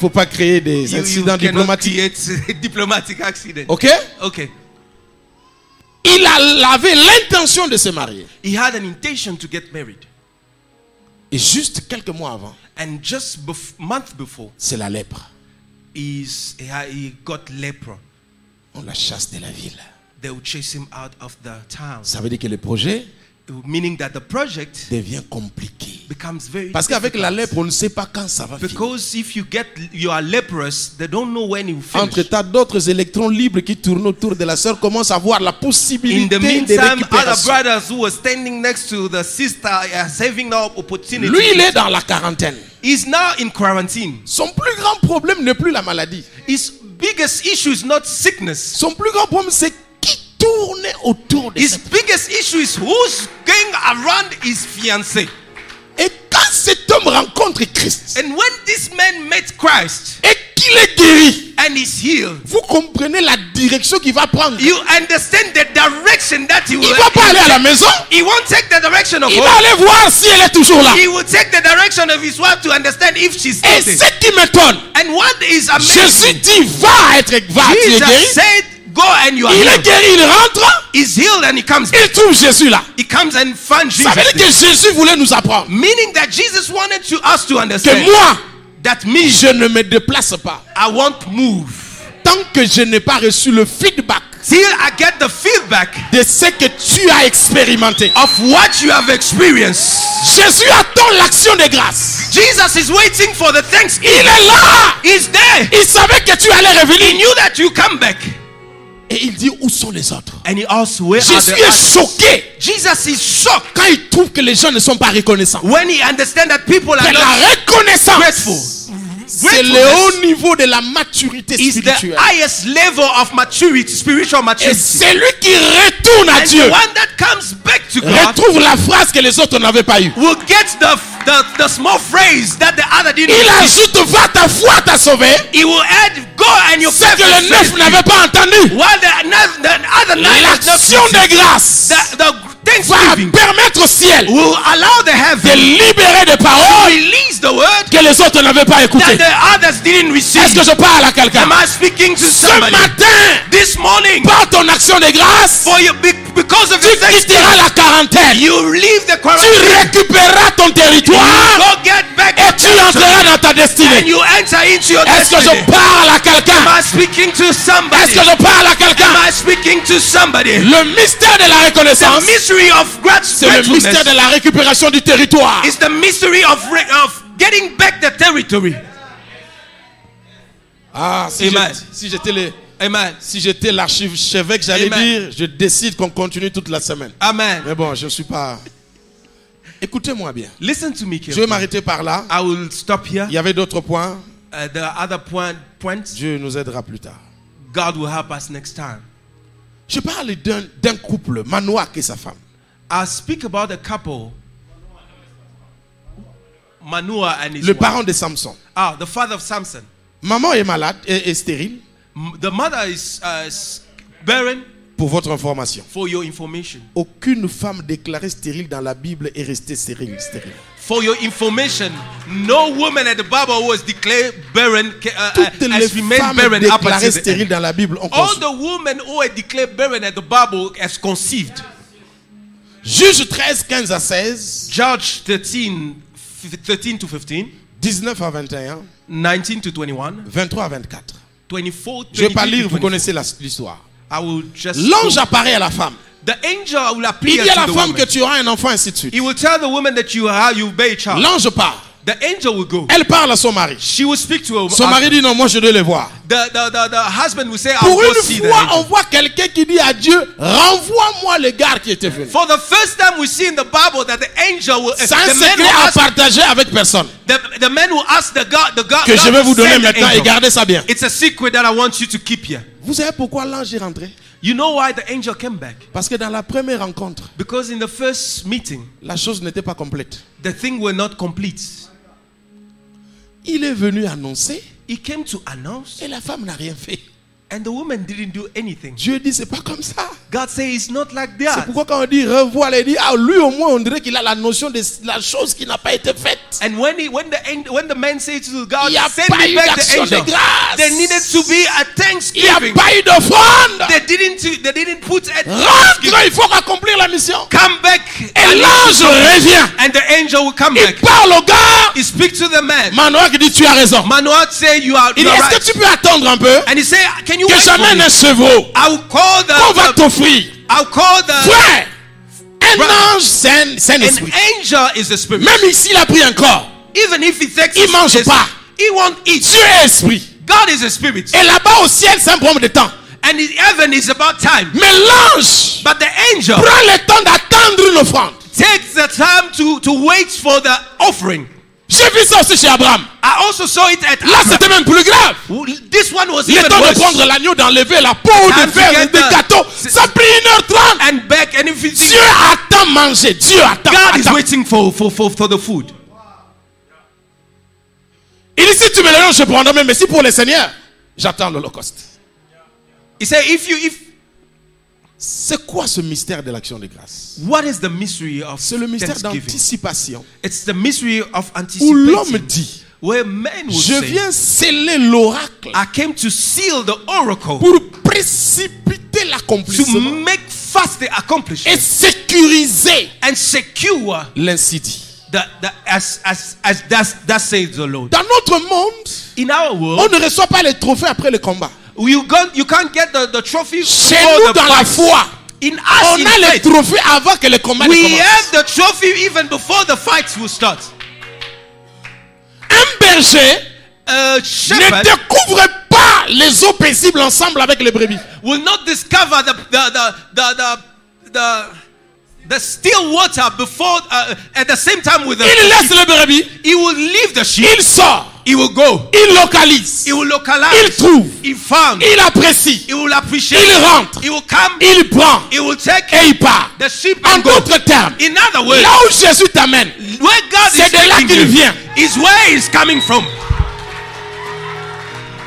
Faut pas créer des incidents diplomatiques.
Create diplomatic accident.
Ok?
Okay.
Il avait l'intention de se marier.
He had an intention to get married.
Et juste quelques mois avant,
And just month before,
c'est la lèpre.
he got leper.
On la chasse de la ville.
They will chase him out of the town.
Ça veut dire que le projet
Meaning that the project
devient compliqué.
becomes very
Parce qu'avec la
difficult.
lèpre, on ne sait pas quand ça va finir.
Because if you are leprous, they don't know when it will finish.
Entre-temps, d'autres électrons libres qui tournent autour de la sœur commencent à voir la
In
possibilité
the
de
meantime, other
récupération.
brothers who were standing next to the sister are having the opportunity.
Lui, il est dans la quarantaine.
He's now in quarantine.
Son plus grand problème n'est plus la maladie.
His biggest issue is not sickness.
Son plus grand problème, c'est qui tourne autour de
His
cette...
biggest issue is who's going around his fiancée.
Et quand cet homme rencontre Christ
And when this man met Christ
et qu'il est guéri,
and is healed,
vous comprenez la direction qu'il va prendre.
you understand the direction that he will.
Il ne va pas aller à la maison.
He won't take the direction of
Il va
home.
aller voir si elle est toujours là.
He will take the direction of his wife to understand if she's still
Et
there.
ce qui m'étonne,
And what is
Jésus
amazing,
dit, va, tu es guéri.
Jesus said, go and you are
Il est
healed.
guéri, il rentre,
He's healed and he comes.
il trouve Jésus là.
He comes and finds
Ça veut dire
Jesus.
que Jésus voulait nous apprendre
Meaning that Jesus wanted us to
que
understand
moi,
that me,
je ne me déplace pas
I won't move
tant que je n'ai pas reçu le feedback
till I get the feedback
de ce que tu as expérimenté.
of what you have experienced.
Jésus attend l'action de grâce.
Jesus is waiting for the
Il
thanksgiving.
est là.
He's there.
Il savait que tu allais
He
revenir.
knew that you come back.
Et il dit, où sont les autres?
And he asks, where are
Jésus
the
est
others?
choqué
Jesus is shocked
quand il trouve que les gens ne sont pas reconnaissants.
when he understands that people are
Mais la
not
reconnaissance,
grateful.
c'est le haut niveau de la maturité
Is the
spirituelle.
highest level of maturity, spiritual
Et
maturity.
celui qui retourne à
And
Dieu
the one that comes back to God
retrouve la phrase que les autres n'avaient pas eue.
will get the small phrase that the other didn't
Il
receive.
ajoute, va, ta foi t'a sauvé.
He will add, go and your
Ce
faith
que
has
les neuf
saved you.
n'avaient pas entendu.
While the other nine has not
L'action
received.
de grâce
The
va
thanksgiving
permettre au ciel
will allow the
de
heaven
libérer des
to
paroles
release the word
que les autres n'avaient pas
that
écoutées.
the others didn't receive.
Est-ce que je parle à quelqu'un?
Am I speaking to
Ce
somebody?
matin,
This morning,
par ton action de grâce,
for you, because of
tu
your thanksgiving,
quitteras la quarantaine.
you leave the
Tu
quarantine.
récupéreras ton
You
territoire
go get back
et
your
tu
territory,
entreras dans ta
and
destinée.
you enter into your
Est-ce que
destiny.
je parle à
Am
quelqu'un?
I speaking to somebody?
Est-ce que je parle à
Am
quelqu'un?
I speaking to somebody?
Le mystère de la
The
reconnaissance,
mystery of
c'est le mystère
gratefulness
de la récupération du territoire.
is the mystery of getting back the territory.
Ah,
Amen. Amen.
si j'étais l'archevêque, j'allais
Amen.
dire, je décide qu'on continue toute la semaine.
Amen.
Mais bon, je ne suis pas... Écoutez-moi bien.
Listen to me
Je vais
carefully.
m'arrêter par là.
I will stop here.
Il y avait d'autres points.
The other points,
Dieu nous aidera plus tard.
God will help us next time.
Je parle d'un couple, Manoach et sa femme.
I'll speak about a couple, Manoah and his
Le
wife.
parent de Samson.
Ah, the father of Samson.
Maman est malade et stérile,
The mother is barren.
pour votre information.
For your information.
Aucune femme déclarée stérile dans la Bible est restée stérile.
For your information, no woman at the Bible was declared barren
Toutes les
has remained
femmes
barren up
déclarées
until the
stériles
end.
dans la Bible ont
All
conçu.
the women who were declared barren at the Bible has conceived.
Juge 13, 15 à 16,
Judge 13 to 15,
19 à 21,
19 to 21,
23 à 24.
24,
Je ne vais pas
23
lire,
to
vous
24.
connaissez l'histoire.
I will just
L'ange
go.
apparaît à la femme.
The angel will
Il
appear
dit à
to
la
the
femme
woman.
que tu auras un enfant, ainsi de suite.
He will tell the woman that you bear a child.
L'ange part.
The angel will go.
Elle parle à son mari.
She will speak to her.
Son mari dit non, moi je dois le voir.
The husband will say, I'll
Pour
go
une
see the
fois, on
angel.
voit quelqu'un qui dit à Dieu, renvoie-moi le gars qui était venu.
For the first time we see in the Bible that the angel will,
C'est un
the man
secret
will
à
ask,
partager avec personne.
the man will ask the God
Que je vais vous donner
send the
maintenant et
angel.
gardez ça bien.
It's a secret that I want you to keep here.
Vous savez pourquoi l'ange est rentré?
You know why the angel came back?
Parce que dans la première rencontre,
Because in the first meeting,
la chose n'était pas complète.
the thing were not complete.
Il est venu annoncer
He came to announce,
et la femme n'a rien fait.
and the woman didn't do anything.
Dieu dit, c'est pas comme ça.
God says it's not like
C'est
that.
pourquoi quand on dit revois, il dit, ah, lui au moins on dirait qu'il a la notion de la chose qui n'a pas été faite.
And when the man said to God,
Il y a
send
pas
me
eu
back the
d'action de
angel,
grâce.
there needed to be a
Il n'y a
thanksgiving.
pas eu d'offrande.
They didn't put a
Rentre,
thanksgiving.
il faut accomplir la mission.
Come back.
Et l'ange revient.
And the angel will come
Il
back.
parle au gars.
He speaks to the man.
Manoach dit, tu as raison.
Manoah say you are
Il dit, est-ce
right.
que tu peux attendre un peu?
And he say, can you
Que
wait for
j'amène
me?
un chevreau
I'll call
qu'on va
the
t'offrir.
I'll call the
Frère, un
Brother.
ange, c'est un
an
esprit.
angel is a spirit.
Même ici, il a pris un corps.
Even if he takes
Il mange
his-
pas.
he won't eat.
Dieu est esprit.
God is a spirit.
Et là-bas au ciel, c'est un problème de temps.
And in heaven is about time.
Mais l'ange
But the angel
prend le temps d'attendre une offrande.
takes the time to wait for the offering.
J'ai vu ça aussi chez Abraham.
I also saw it at
Là, c'était même plus grave.
This one was
Le
even
temps de
worse.
prendre l'agneau, d'enlever la peau,
Time
de
to
faire
get
des
the-
gâteaux. Ça a pris 1h30.
And back and if it's
Dieu attend manger. Dieu attend.
God is
attend.
waiting for the food.
Il dit, si tu me le donnes, je prendrai. Mais si pour le Seigneur, j'attends l'Holocauste.
He said,
C'est quoi ce mystère de l'action de grâce?
what is the mystery of
C'est le mystère
Thanksgiving?
d'anticipation.
It's the mystery of
Où l'homme
anticipating.
dit,
Where men will
je
say,
viens sceller l'oracle
I came to seal the oracle
pour précipiter
to
l'accomplissement
make fast the
et
accomplishment
sécuriser
and secure
l'incident.
as that says the Lord.
Dans notre monde,
In our
on
world,
ne reçoit pas les trophées après le combat.
you can't get the trophy
Chez
before
nous,
the
dans la
fight.
foi,
In us,
on
in
a les
faith,
trophées avant que le combat ne
we
commence.
have the trophy even before the fights will start.
Un berger
A
ne
shepherd
découvre pas les eaux paisibles ensemble avec les brebis.
will not discover the still water before at the same time with the
Il laisse
sheep.
les brebis.
He will leave the sheep.
Il sort.
He will go.
Il localise.
He will localize.
Il trouve.
He found.
Il apprécie.
He will appreciate.
Il rentre.
He will come.
Il prend.
He will take
Et il part.
the sheep
En
and go.
d'autres termes,
In other words,
là où Jésus t'amène,
where God
c'est
is
de là
taking
qu'il
you
vient.
is where he's coming from.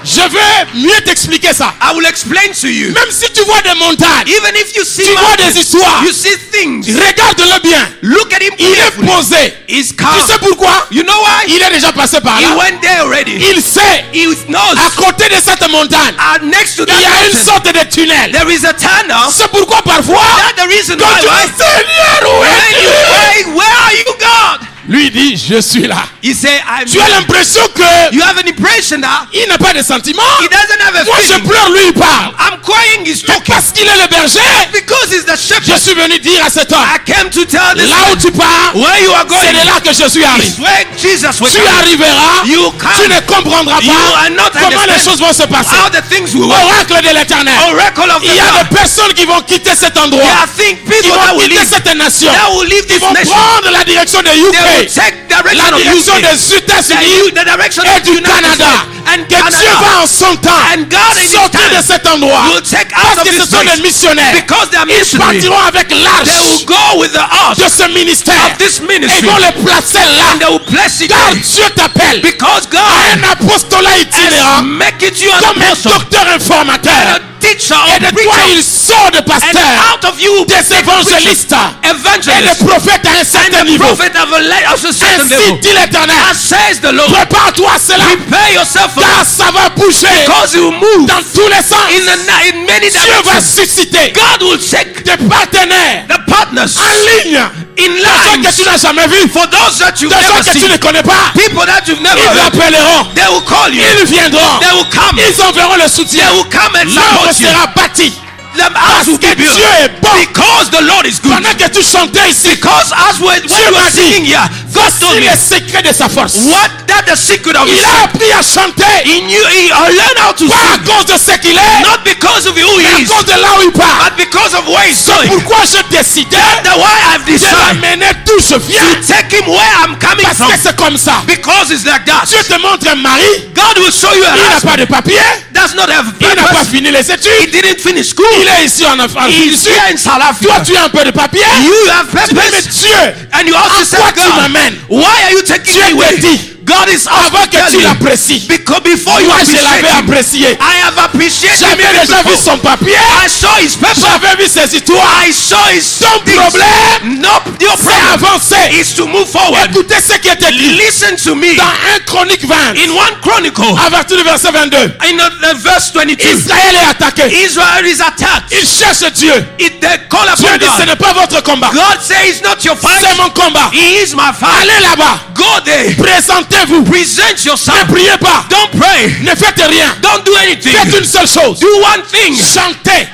Je vais mieux t'expliquer ça.
I will explain to you.
Même si tu vois des montagnes,
Even if you see
tu vois des
mountains,
histoires,
you see things.
regarde-le bien.
Look at him
Il est
carefully.
posé.
He's
Tu
calm.
sais pourquoi?
You know why?
Il est déjà passé par
He
là.
went there already.
Il sait,
He knows.
à côté de cette montagne,
Next to
il y a
that
une
mountain,
sorte de tunnel.
there is a tunnel.
C'est pourquoi parfois,
That's the reason
quand
why,
tu
right?
dis Seigneur, où
When you
es-tu?
pray, where are you, God?
Lui dit, je suis là.
He said, I'm
Tu as
here.
l'impression que
You have an impression that
il n'a pas de sentiments.
he doesn't have a
Moi je
feeling.
pleure, lui il parle.
I'm crying, he's
Mais
talking.
parce qu'il est le berger,
Because he's the
je
shepherd.
suis venu dire à cet homme,
I came to tell this
là où
man,
tu pars,
where you are
c'est
going
de là que Jésus
is
arrive.
where Jesus will
Tu
come.
arriveras,
You
tu
come.
ne comprendras
You
pas
are not
comment les
understand
choses vont se passer.
how the things will work.
Oracle de l'éternel.
Oracle of the
Il y a
Lord.
des personnes qui vont quitter cet
There
endroit.
are
Qui
people that
vont
will
quitter
leave.
cette nation.
That will leave
Ils
this
vont
nation.
prendre la direction de
They will
UK.
take
La
direction of
direction
UK.
des États-Unis
The direction
et
of the
du
United
Canada.
States and
Que Dieu
Canada.
va en son temps
And God in his
sortir
time
de cet endroit.
will take out
Parce
of
que ce
this
sont des
place.
missionnaires.
Because they are
Ils
missionaries.
partiront avec
They
l'arche
will go with the ark
de ce ministère.
of this
Et
ministry.
ils vont le placer
And they
là.
will bless it
Car
there.
Dieu t'appelle
Because
à
God
un apostolat itinérant
has make it you an
comme un
apostle
docteur
and
informateur.
a teacher
Et
or
de toi
preacher.
il sort de
And
pasteur,
out of you
des évangélistes et
evangelists
des prophètes à un
and
certain
the
niveau.
prophet of a certain
Ainsi
level.
dit l'Éternel.
As says the Lord,
Prépare-toi à cela,
prepare yourself for
car
that.
ça va bouger
Because you move
dans tous les sens.
in many
Dieu va
directions.
susciter
God will take
des partenaires
the partners
en ligne,
in
des gens
lines
que tu n'as jamais vus,
for those that you've
des gens
never
que tu ne
seen.
connais pas.
People that you've never
Ils
heard.
appelleront,
They will call you.
ils viendront,
They will come.
ils enverront le soutien.
They will come and
L'arbre
support you.
sera bâti.
The house will be
que
built.
Dieu est bon.
Because the Lord is good.
Pendant que tu chantais ici,
Because as when
Dieu
you
m'a
were
dit,
singing here, God told
voici
me
les secrets de sa force.
what that the secret of his
Il a appris à chanter,
He knew he learned how to
pas à
sing.
cause de ce qu'il est,
Not because of who
mais
he
à
is,
cause de là où il part.
but because of where he's
C'est
going.
pourquoi j'ai décidé
That's why I've
de
decided
l'amener d'où je viens.
to take him where I'm coming
Parce
from.
que c'est comme ça.
Because it's like that.
Dieu te montre un mari,
God will show you a
il n'a
husband.
pas de papier,
Does not have
il n'a pas
purpose.
fini les
He
études,
didn't finish school.
il est ici en Afrique du
He's
Sud.
here in South
Toi,
Africa.
tu as un peu de papier.
You have
Tu dis, mais
purpose.
Dieu,
And you also
à
say,
quoi tu
God,
m'amènes?
why are you taking
Dieu
me
te
away?
dit,
God is
avant que tu
asking you.
l'apprécies,
Because before you
moi je
appreciate
l'avais
him,
apprécié.
I have appreciated him
J'avais déjà vu
before.
son papier,
I saw his purpose.
j'avais vu ses histoires.
I saw his
Ton
things.
problème,
No, your
c'est
problem
avancer.
is to move forward.
Écoutez ce qui est écrit
Listen to me.
dans 1 Chronique 20,
In 1 Chronicle,
à partir du verset 22.
in the verse 22,
Israël est attaqué.
Israel is attacked.
Il cherche Dieu.
They call
Dieu
upon
dit, ce
God.
n'est pas votre combat.
God says it's not your fight.
C'est mon combat.
He is my fight.
Allez là-bas.
Go there.
Présentez-vous.
Present yourself.
Ne priez pas.
Don't pray.
Ne faites rien.
Don't do anything.
Faites une seule chose.
Do one thing.
Chantez.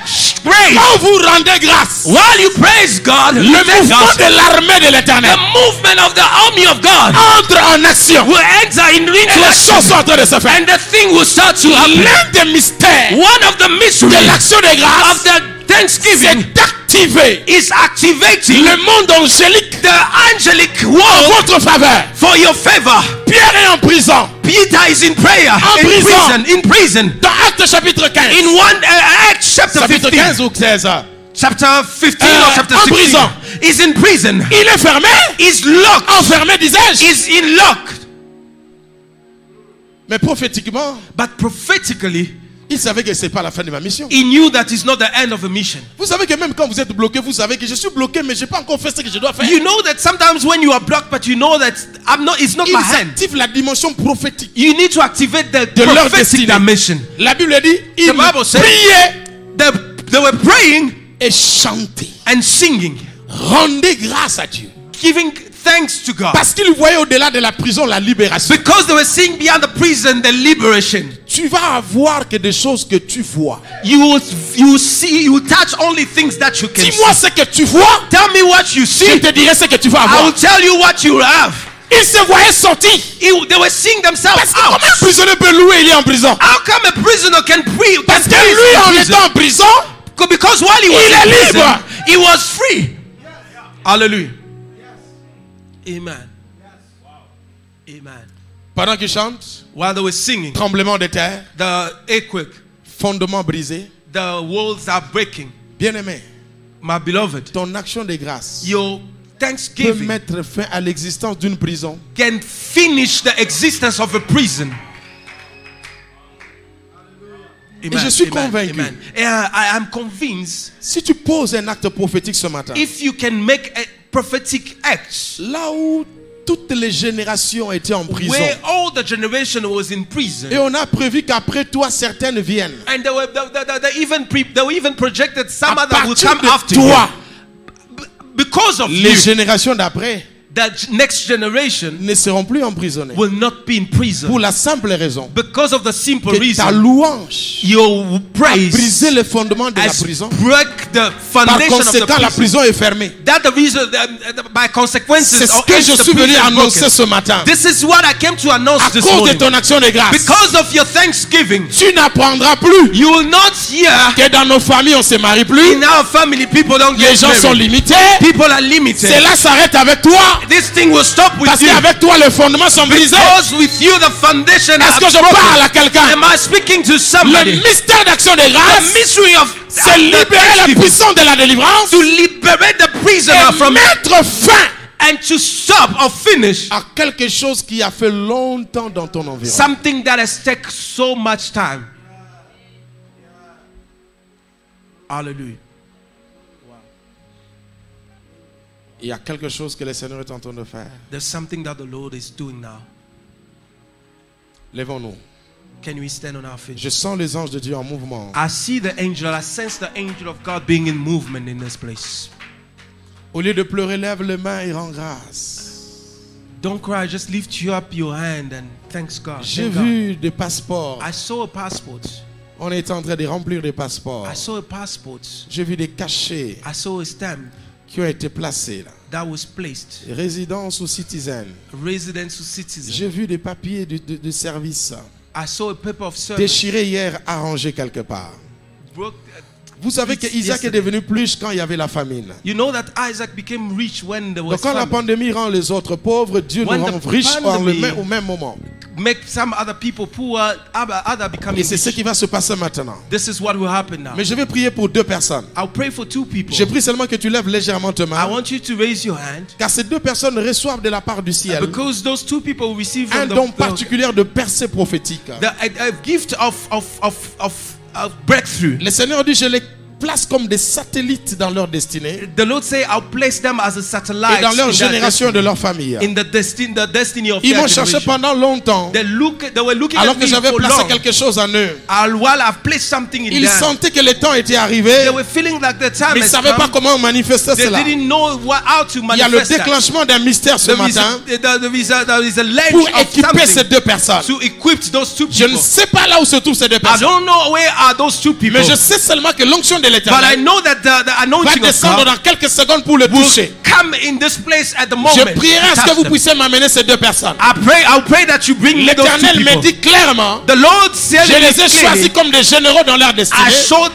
Pray.
Quand vous rendez grâce,
While you praise God,
le
you thank
mouvement
God.
de l'armée de
The
l'éternel
movement of the army of God
entre en action.
will enter into
Et les
action.
choses sont en train de se faire.
And the thing will start to happen.
L'un des mystères
One of the
de
mysteries
l'action de
of
grâce,
the Thanksgiving
c'est d'activer
is activating
le monde angélique
the angelic
en
world
votre faveur.
for your favor.
Pierre est en prison.
Peter is in prayer,
En prison.
in prison.
Dans Actes chapitre 15.
In Acts chapter
Chapitre
15,
15 ou 16.
chapter 15 or chapter
en
16,
prison.
is in prison.
Il est fermé.
Is locked.
Enfermé, disais-je.
Is in locked.
Mais prophétiquement,
But prophetically,
il savait que ce n'est pas la fin de ma mission.
he knew that it's not the end of a mission.
Vous savez que même quand vous êtes bloqué, vous savez que je suis bloqué, mais je n'ai pas encore fait ce que je dois faire.
You know that sometimes when you are blocked, but you know that it's not
Il
my hand.
active la dimension prophétique
You need to activate the
de leur
prophetic
destinée.
dimension.
La Bible dit, ils
The Bible says-
priaient
They were praying
et chantaient.
and singing,
Rendez grâce à Dieu.
giving thanks to God.
Parce qu'ils voyaient au-delà de la prison la libération.
Because they were seeing beyond the prison the liberation.
Tu vas avoir que des choses que tu vois.
You will touch only things that you can
Dis-moi
see.
ce que tu vois.
Tell me what you
Je
see.
te dirai ce que tu vas
I
avoir.
will tell you what you have.
Ils se voyaient sortir.
They were seeing themselves
Parce que
out.
comment un prisonnier peut louer, il est en prison?
How come a prisoner can pray?
Parce que lui, en étant en prison,
Because while he was
il est
in prison,
libre.
he was free. Hallelujah. Amen. Amen.
Pendant qu'ils chantent,
While they were singing,
tremblement de terre,
the earthquake,
fondement brisé.
the walls are breaking.
Bien-aimé,
My beloved,
ton action de grâce
your
peut
thanksgiving
mettre fin à l'existence d'une prison.
can finish the existence of a prison.
Et je suis convaincu.
Amen. I am convinced
Si tu poses un acte prophétique ce matin,
if you can make a prophetic act
là où toutes les générations étaient en prison,
where all the generation was in prison,
et on a prévu qu'après toi certaines viennent,
and they were even projected some
à
other will
partir
come after
de toi,
you. Because of
les
you,
générations d'après
the next generation
ne seront plus emprisonnées.
will not be in prison.
Pour la simple raison
Because of the simple
que ta
reason,
louange
your
a
praise
brisé le fondement de la
has
prison.
break the
Par
foundation of the
conséquent, la
prison.
prison est fermée.
That the reason, by consequences,
C'est ce
or
que
else
je
the
suis venu
prison is
annoncer
broken.
ce matin.
This is what I came to announce
À
this
cause de
morning.
ton action de grâce,
Because of your thanksgiving,
tu n'apprendras plus
you will not hear
que dans nos familles on ne se marie plus.
in our family people don't
Les
get
gens sont
married.
limités.
People are limited.
Cela s'arrête avec toi.
This thing will stop with
Parce
you.
qu'avec toi, les fondements sont brisés.
Because with you the foundation
Est-ce
are
que je
broken.
parle à quelqu'un?
Am I speaking to somebody?
Le mystère d'action de
The
grâce,
mystery of
c'est libérer la puissance de la délivrance
to liberate the prisoner
et
from
mettre fin
and to stop or finish
à quelque chose qui a fait longtemps dans ton environnement.
something that has taken so much time. Hallelujah.
Il y a quelque chose que le Seigneur est en train de faire.
There's something that the Lord is doing now.
Lèvons-nous.
Can we stand on our feet?
Je sens les anges de Dieu en mouvement.
I see the angel. I sense the angel of God being in movement in this place.
Au lieu de pleurer, lève les mains et rends grâce.
Don't cry. Just lift you up your hand and thanks God.
J'ai
Thank God.
vu des passeports.
I saw a passport.
On est en train de remplir des passeports.
I saw a passport.
J'ai vu des cachets
I saw a stamp
qui ont été placés là.
that was placed.
Résidence ou citizen.
Residence to citizen.
J'ai vu des papiers de service
I saw a paper of service.
déchirés hier, arrangés quelque part.
Broke,
Vous savez que Isaac est
yesterday.
devenu plus riche quand il y avait la famine.
You know that Isaac became rich when there was
Donc quand la
famine.
pandémie rend les autres pauvres, Dieu
When
nous
the
rend riches
pandemic-
au même moment.
Make some other people poor, other becoming
Et c'est ce
rich.
qui va se passer maintenant.
This is what will happen now.
Mais je vais prier pour deux personnes.
I'll pray for two people.
Je prie seulement que tu lèves légèrement ta
I
main.
want you to raise your hand
Car ces deux personnes reçoivent de la part du ciel
because those two people receive
un
from
don
the
particulier de percée prophétique.
a gift of breakthrough.
Le Seigneur dit, je les place comme des satellites dans leur destinée
The Lord say, "I'll place them as a satellite
et dans leur
in their
génération et de leur famille.
in the destiny of
Ils
their
m'ont cherché
generation."
pendant longtemps
They were looking
alors
at
que
me
j'avais
for
placé
long.
quelque chose en eux.
While I've placed something in
Ils
them,
sentaient que le temps était arrivé,
they were feeling like the time
mais ils ne
has
savaient pas
come.
comment manifester
They
cela.
didn't know how to
Il y a le
manifest that.
déclenchement d'un mystère ce
There is
matin
there is a ledge
pour
of
équiper ces
something
deux personnes.
to equip those two
Je
people.
ne sais pas là où se trouvent ces deux
I
personnes,
don't know where are those two people,
mais je sais seulement que l'onction de
but I
l'Éternel
know that the
va
anointing of
descendre
God
dans quelques secondes pour le
will
toucher.
come in this place at the moment.
Je prierai à ce
Touch
que vous
them.
puissiez m'amener ces deux personnes.
I'll pray that you bring me those two
L'Éternel me
people.
dit clairement,
The Lord said
je les ai choisis comme des généraux dans leur destinée
I showed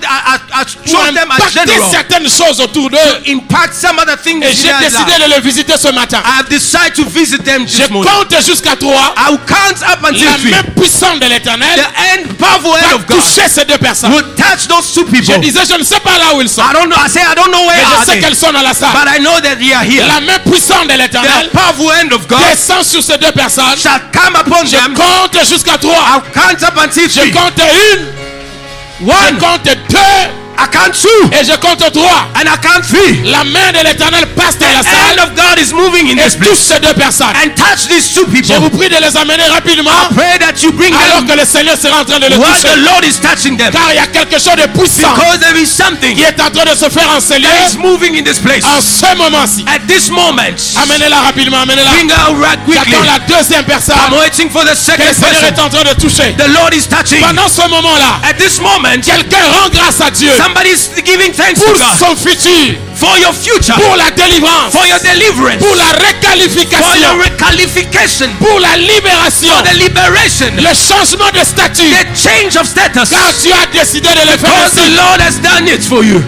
pour
them as
impacter
general
certaines choses autour d'eux.
to impact some other things
Et
in
j'ai
their
décidé
life.
de les visiter ce matin.
I have decided to visit them
Je
this morning.
compte jusqu'à 3.
I will count up until
La
3.
main puissante de l'Éternel
The end, powerful hand
va
of God
toucher ces deux personnes.
will touch those two people.
Je disais, je ne sais pas là où ils sont,
I don't know. I say I don't know where
mais
are
je sais
they,
qu'elles sont dans la salle.
but I know that they are here.
La main puissante de
The
l'Éternel
powerful hand of God
descend sur ces deux personnes.
shall come upon
Je
them.
compte jusqu'à 3.
I'll count up until
Je
3.
compte 1, je
One.
compte 2
I count 2.
et je compte 3.
And I count 3.
La main de l'Éternel passe dans la
The hand
salle
of God is moving in
et
this
touche
place
ces deux personnes.
and touch these two
Je vous
people.
prie de les amener rapidement
Pray that you bring
alors
them
que le Seigneur sera en train de les
while
toucher.
the Lord is touching them,
Car il y a quelque chose de puissant
because there is something
qui est en train de se faire en ces lieux
that is moving in this place.
en ce moment-ci.
At this moment,
Amenez-la rapidement, amenez-la.
bring her right quickly.
J'attends la deuxième personne
I'm waiting for the
que
second
le Seigneur est
person.
en train de toucher.
The Lord is touching.
Pendant ce moment-là,
At this moment,
quelqu'un rend grâce à Dieu
somebody is giving thanks
pour
to God
son futur.
For your future.
pour la délivrance,
For your deliverance.
pour la
For your
requalification,
requalification.
pour la libération,
For the liberation.
le changement de statut,
The change of status.
car tu as décidé de le faire
Because the
ainsi.
Lord has done it for you.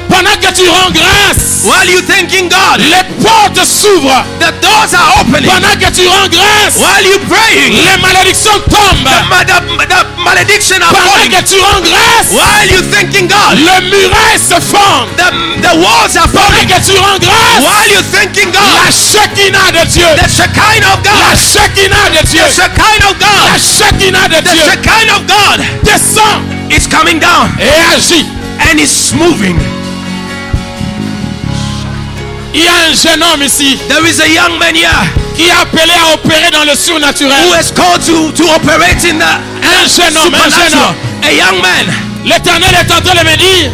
Pendant que tu rends grâce,
While you thanking God,
les portes s'ouvrent.
the doors are opening.
Pendant que tu rends grâce,
While you praying,
les malédictions tombent.
the malediction are
Pendant
falling.
que tu rends grâce,
While you thanking God,
le muret se fend.
the walls are
Pendant
falling.
que tu rends grâce,
While you thanking
la
God,
Shekinah de Dieu,
the Shekinah of
la
God,
Shekinah de Dieu,
the Shekinah of
la
God,
Shekinah de
the
Dieu
Shekinah of God
descend
is coming down
et agit.
and is moving.
Il y a un jeune homme ici
There is a young man here
qui est appelé à opérer dans le surnaturel.
who is called to operate in the
Un jeune homme, un jeune
supernatural.
homme.
A young man.
L'Éternel est en train de me dire,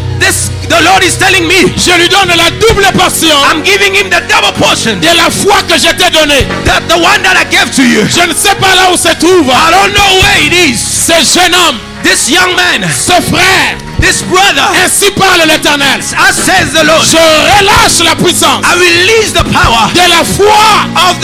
The Lord is telling me,
je lui donne la double portion
I'm giving him the double portion.
de la foi que je t'ai donnée.
The one that I gave to you.
Je ne sais pas là où se trouve
I don't know where it is.
ce jeune homme,
This young man,
ce frère.
this brother,
Ainsi parle l'Éternel.
as says the Lord,
Je relâche la puissance
I release the power
de la foi
of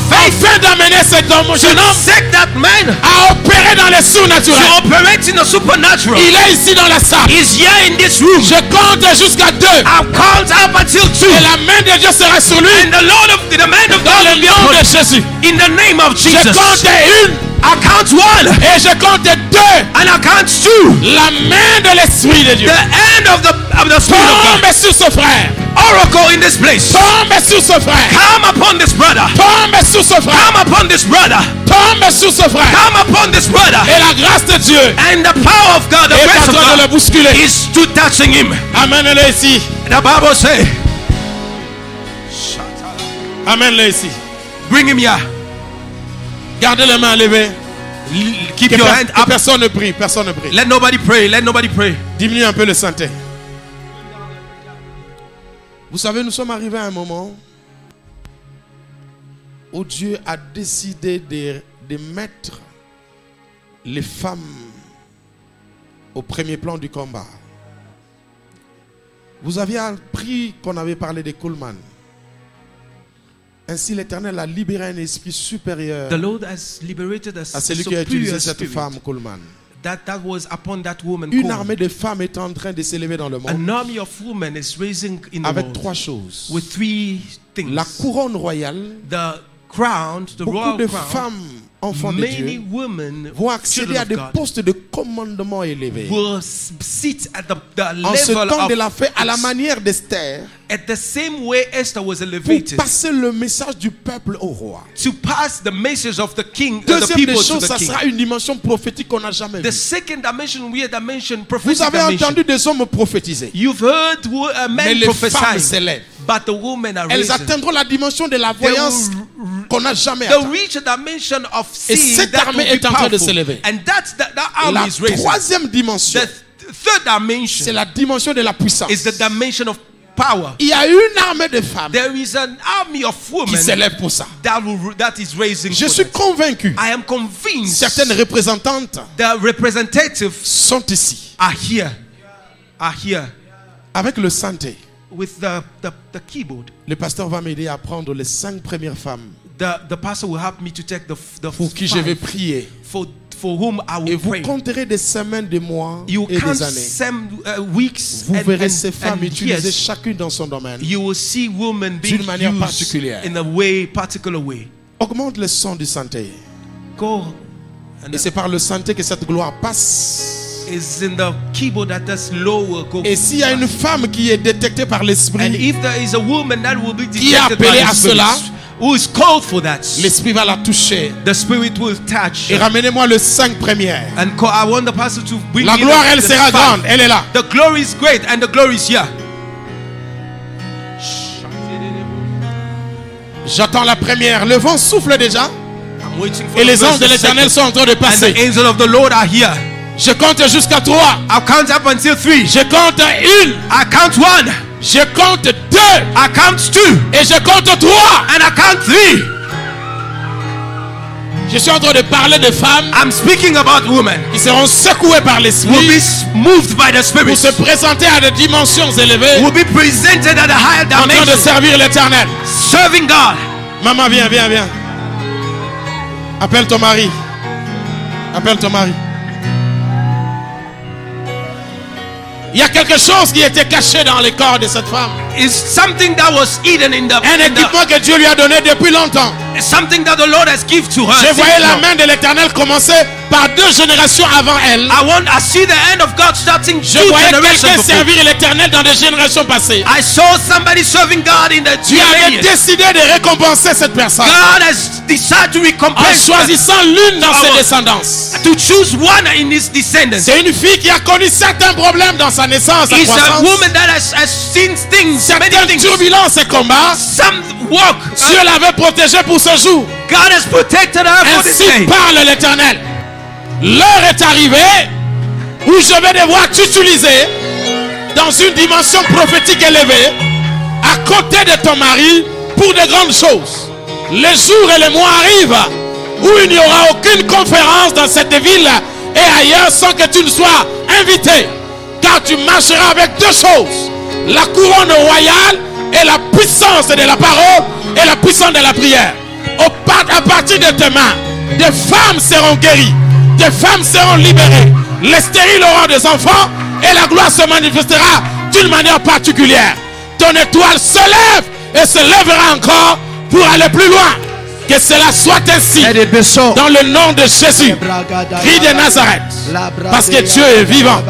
faith
afin d'amener cet homme, jeune
to
homme,
set that man
à opérer dans le
to
surnaturel.
operate in the supernatural.
Il est ici dans la salle.
He's here in this room.
Je compte jusqu'à 2.
I've count up until 2.
Et la main de Dieu sera sur lui.
And the man of
Dans
God
le
will be
nom
upon
de
him.
Jésus.
In the name of
Je
Jesus.
compte 1
I count 1
et je compte 2.
and I count 2.
La main de l'Esprit de Dieu
The end of the Spirit of God.
tombe sur ce frère.
Oracle in this place.
Tombe sur ce frère.
Come upon this brother.
Tombe sur ce frère.
Come upon this brother.
Tombe sur ce frère.
Come upon this brother.
Et la grâce de Dieu
And the power of God, the
est
grace
en
of
train de le
God
bousculer.
is to touching him.
Amène-le ici.
The Bible says,
Amène-le ici.
bring him here.
Gardez les mains levées.
Keep
Que
your hand up.
personne ne prie. Personne ne prie.
Let nobody pray. Let nobody pray.
Diminue un peu le santé. Vous savez, nous sommes arrivés à un moment où Dieu a décidé de mettre les femmes au premier plan du combat. Vous aviez appris qu'on avait parlé de Coleman. Ainsi, l'Éternel a libéré un esprit supérieur
The Lord has liberated us
à
a
celui qui a utilisé
superior
cette
spirit
femme, Coleman.
that was upon that woman.
Une
called.
armée de femmes est en train de s'élever dans le monde
An army of women is raising in the
avec
world
3 choses.
with 3 things.
La couronne royale,
The crown, the
beaucoup
royal
de
crown.
femmes, enfants de
Many
Dieu,
women,
vont accéder
children
à
of
des
God,
postes de commandement élevés.
will sit at the
En ce
level
temps
of
de la fête, à la manière d'Esther,
at the same way Esther was
pour
elevated
passer le message du peuple au roi.
to pass the message of the king, the
Deuxième des
people to
choses,
the
ça
king.
sera une dimension prophétique qu'on n'a jamais
The
vue.
second dimension, weird dimension,
Vous
prophetic
avez
dimension.
entendu des hommes prophétiser,
You've heard
mais
men
les femmes
prophesying,
s'élèvent.
but the women are
Elles
risen.
atteindront la dimension de la voyance qu'on n'a jamais
They
atteinte.
reach a dimension of
Et
seeing
cette
that
armée
will be
est en train de
powerful.
s'élever.
And that army
La
is raising.
troisième dimension,
The third
c'est
dimension
la dimension de la puissance.
is the dimension of power.
Il y a une armée de femmes
There is an army of
qui
women
s'élève pour ça.
that is raising.
Je
for
suis
that.
convaincu,
I am convinced
certaines représentantes
the representatives
sont ici
are here
avec le santé.
with the keyboard.
Le pasteur va m'aider à prendre les 5 premières femmes
The pastor will help me to take the
pour qui je vais
5
prier.
for whom I
Et
will
vous
pray.
compterez des semaines, des mois
You
et
count
des années.
some weeks
Vous verrez
and
ces femmes utiliser
years.
chacune dans son domaine.
You will see women being
D'une manière
used
particulière.
in a particular way.
Augmente le son du santé.
Go.
Et c'est par le santé que cette gloire passe.
Is in the keyboard that does lower. Go.
Et s'il y a une femme qui est détectée par
And
l'esprit,
if there is a woman that will be
Qui est
detected by
appelée
the
à
Spirit,
cela,
who is called for that,
l'esprit va la toucher.
the Spirit will touch.
Et ramenez-moi le 5 premières.
And I want the pastor to bring
La
in
gloire,
the
elle sera
5.
grande. Elle est là.
The glory is great and the glory is here.
J'attends la première. Le vent souffle déjà.
I'm waiting for
Et
the
les anges de
first
l'éternel
second.
sont en train de
And the
passer.
angels of the Lord are here.
Je compte jusqu'à 3.
I'll count up until 3.
Je compte 1.
I count 1.
Je compte 2.
I count 2.
Et je compte 3.
And I count 3.
Je suis en train de parler de femmes
I'm speaking about women
qui seront secouées par
who will
l'esprit
be moved by the
pour
Spirit,
se présenter à des dimensions élevées
will be presented at a higher
en train de
dimension,
servir l'Éternel.
serving God.
Maman, viens, viens, viens. Appelle ton mari. Appelle ton mari. Il y a quelque chose qui était caché dans le corps de cette femme.
It's something that was hidden in the,
Un équipement que Dieu lui a donné depuis longtemps.
something that the Lord has given to her.
Je voyais la main de l'Éternel commencer par 2 générations avant elle.
I see the hand of God starting
Je
2
voyais
generations
quelqu'un
before.
servir l'Éternel dans des générations passées.
I saw somebody serving God in the
Tu avais
lineage.
décidé de récompenser cette personne
God has decided to
en
recompense
choisissant l'une dans ses
Our-
descendances.
to choose one in his descendants.
C'est une fille qui a connu certains problèmes dans sa naissance, sa
It's a
croissance,
woman that has seen things, many
certaines
things.
turbulences et combats.
Some walk.
Dieu l'avait protégée pour ce jour.
God has protected her for this
Ainsi
day.
parle l'Éternel. L'heure est arrivée où je vais devoir t'utiliser dans une dimension prophétique élevée à côté de ton mari pour de grandes choses. Les jours et les mois arrivent où il n'y aura aucune conférence dans cette ville et ailleurs sans que tu ne sois invité. Car tu marcheras avec 2 choses. La couronne royale et la puissance de la parole et la puissance de la prière. À partir de tes mains, des femmes seront guéries. Des femmes seront libérées. Les stériles auront des enfants et la gloire se manifestera d'une manière particulière. Ton étoile se lève et se lèvera encore pour aller plus loin. Que cela soit ainsi dans le nom de Jésus, Christ de Nazareth, parce que Dieu est vivant.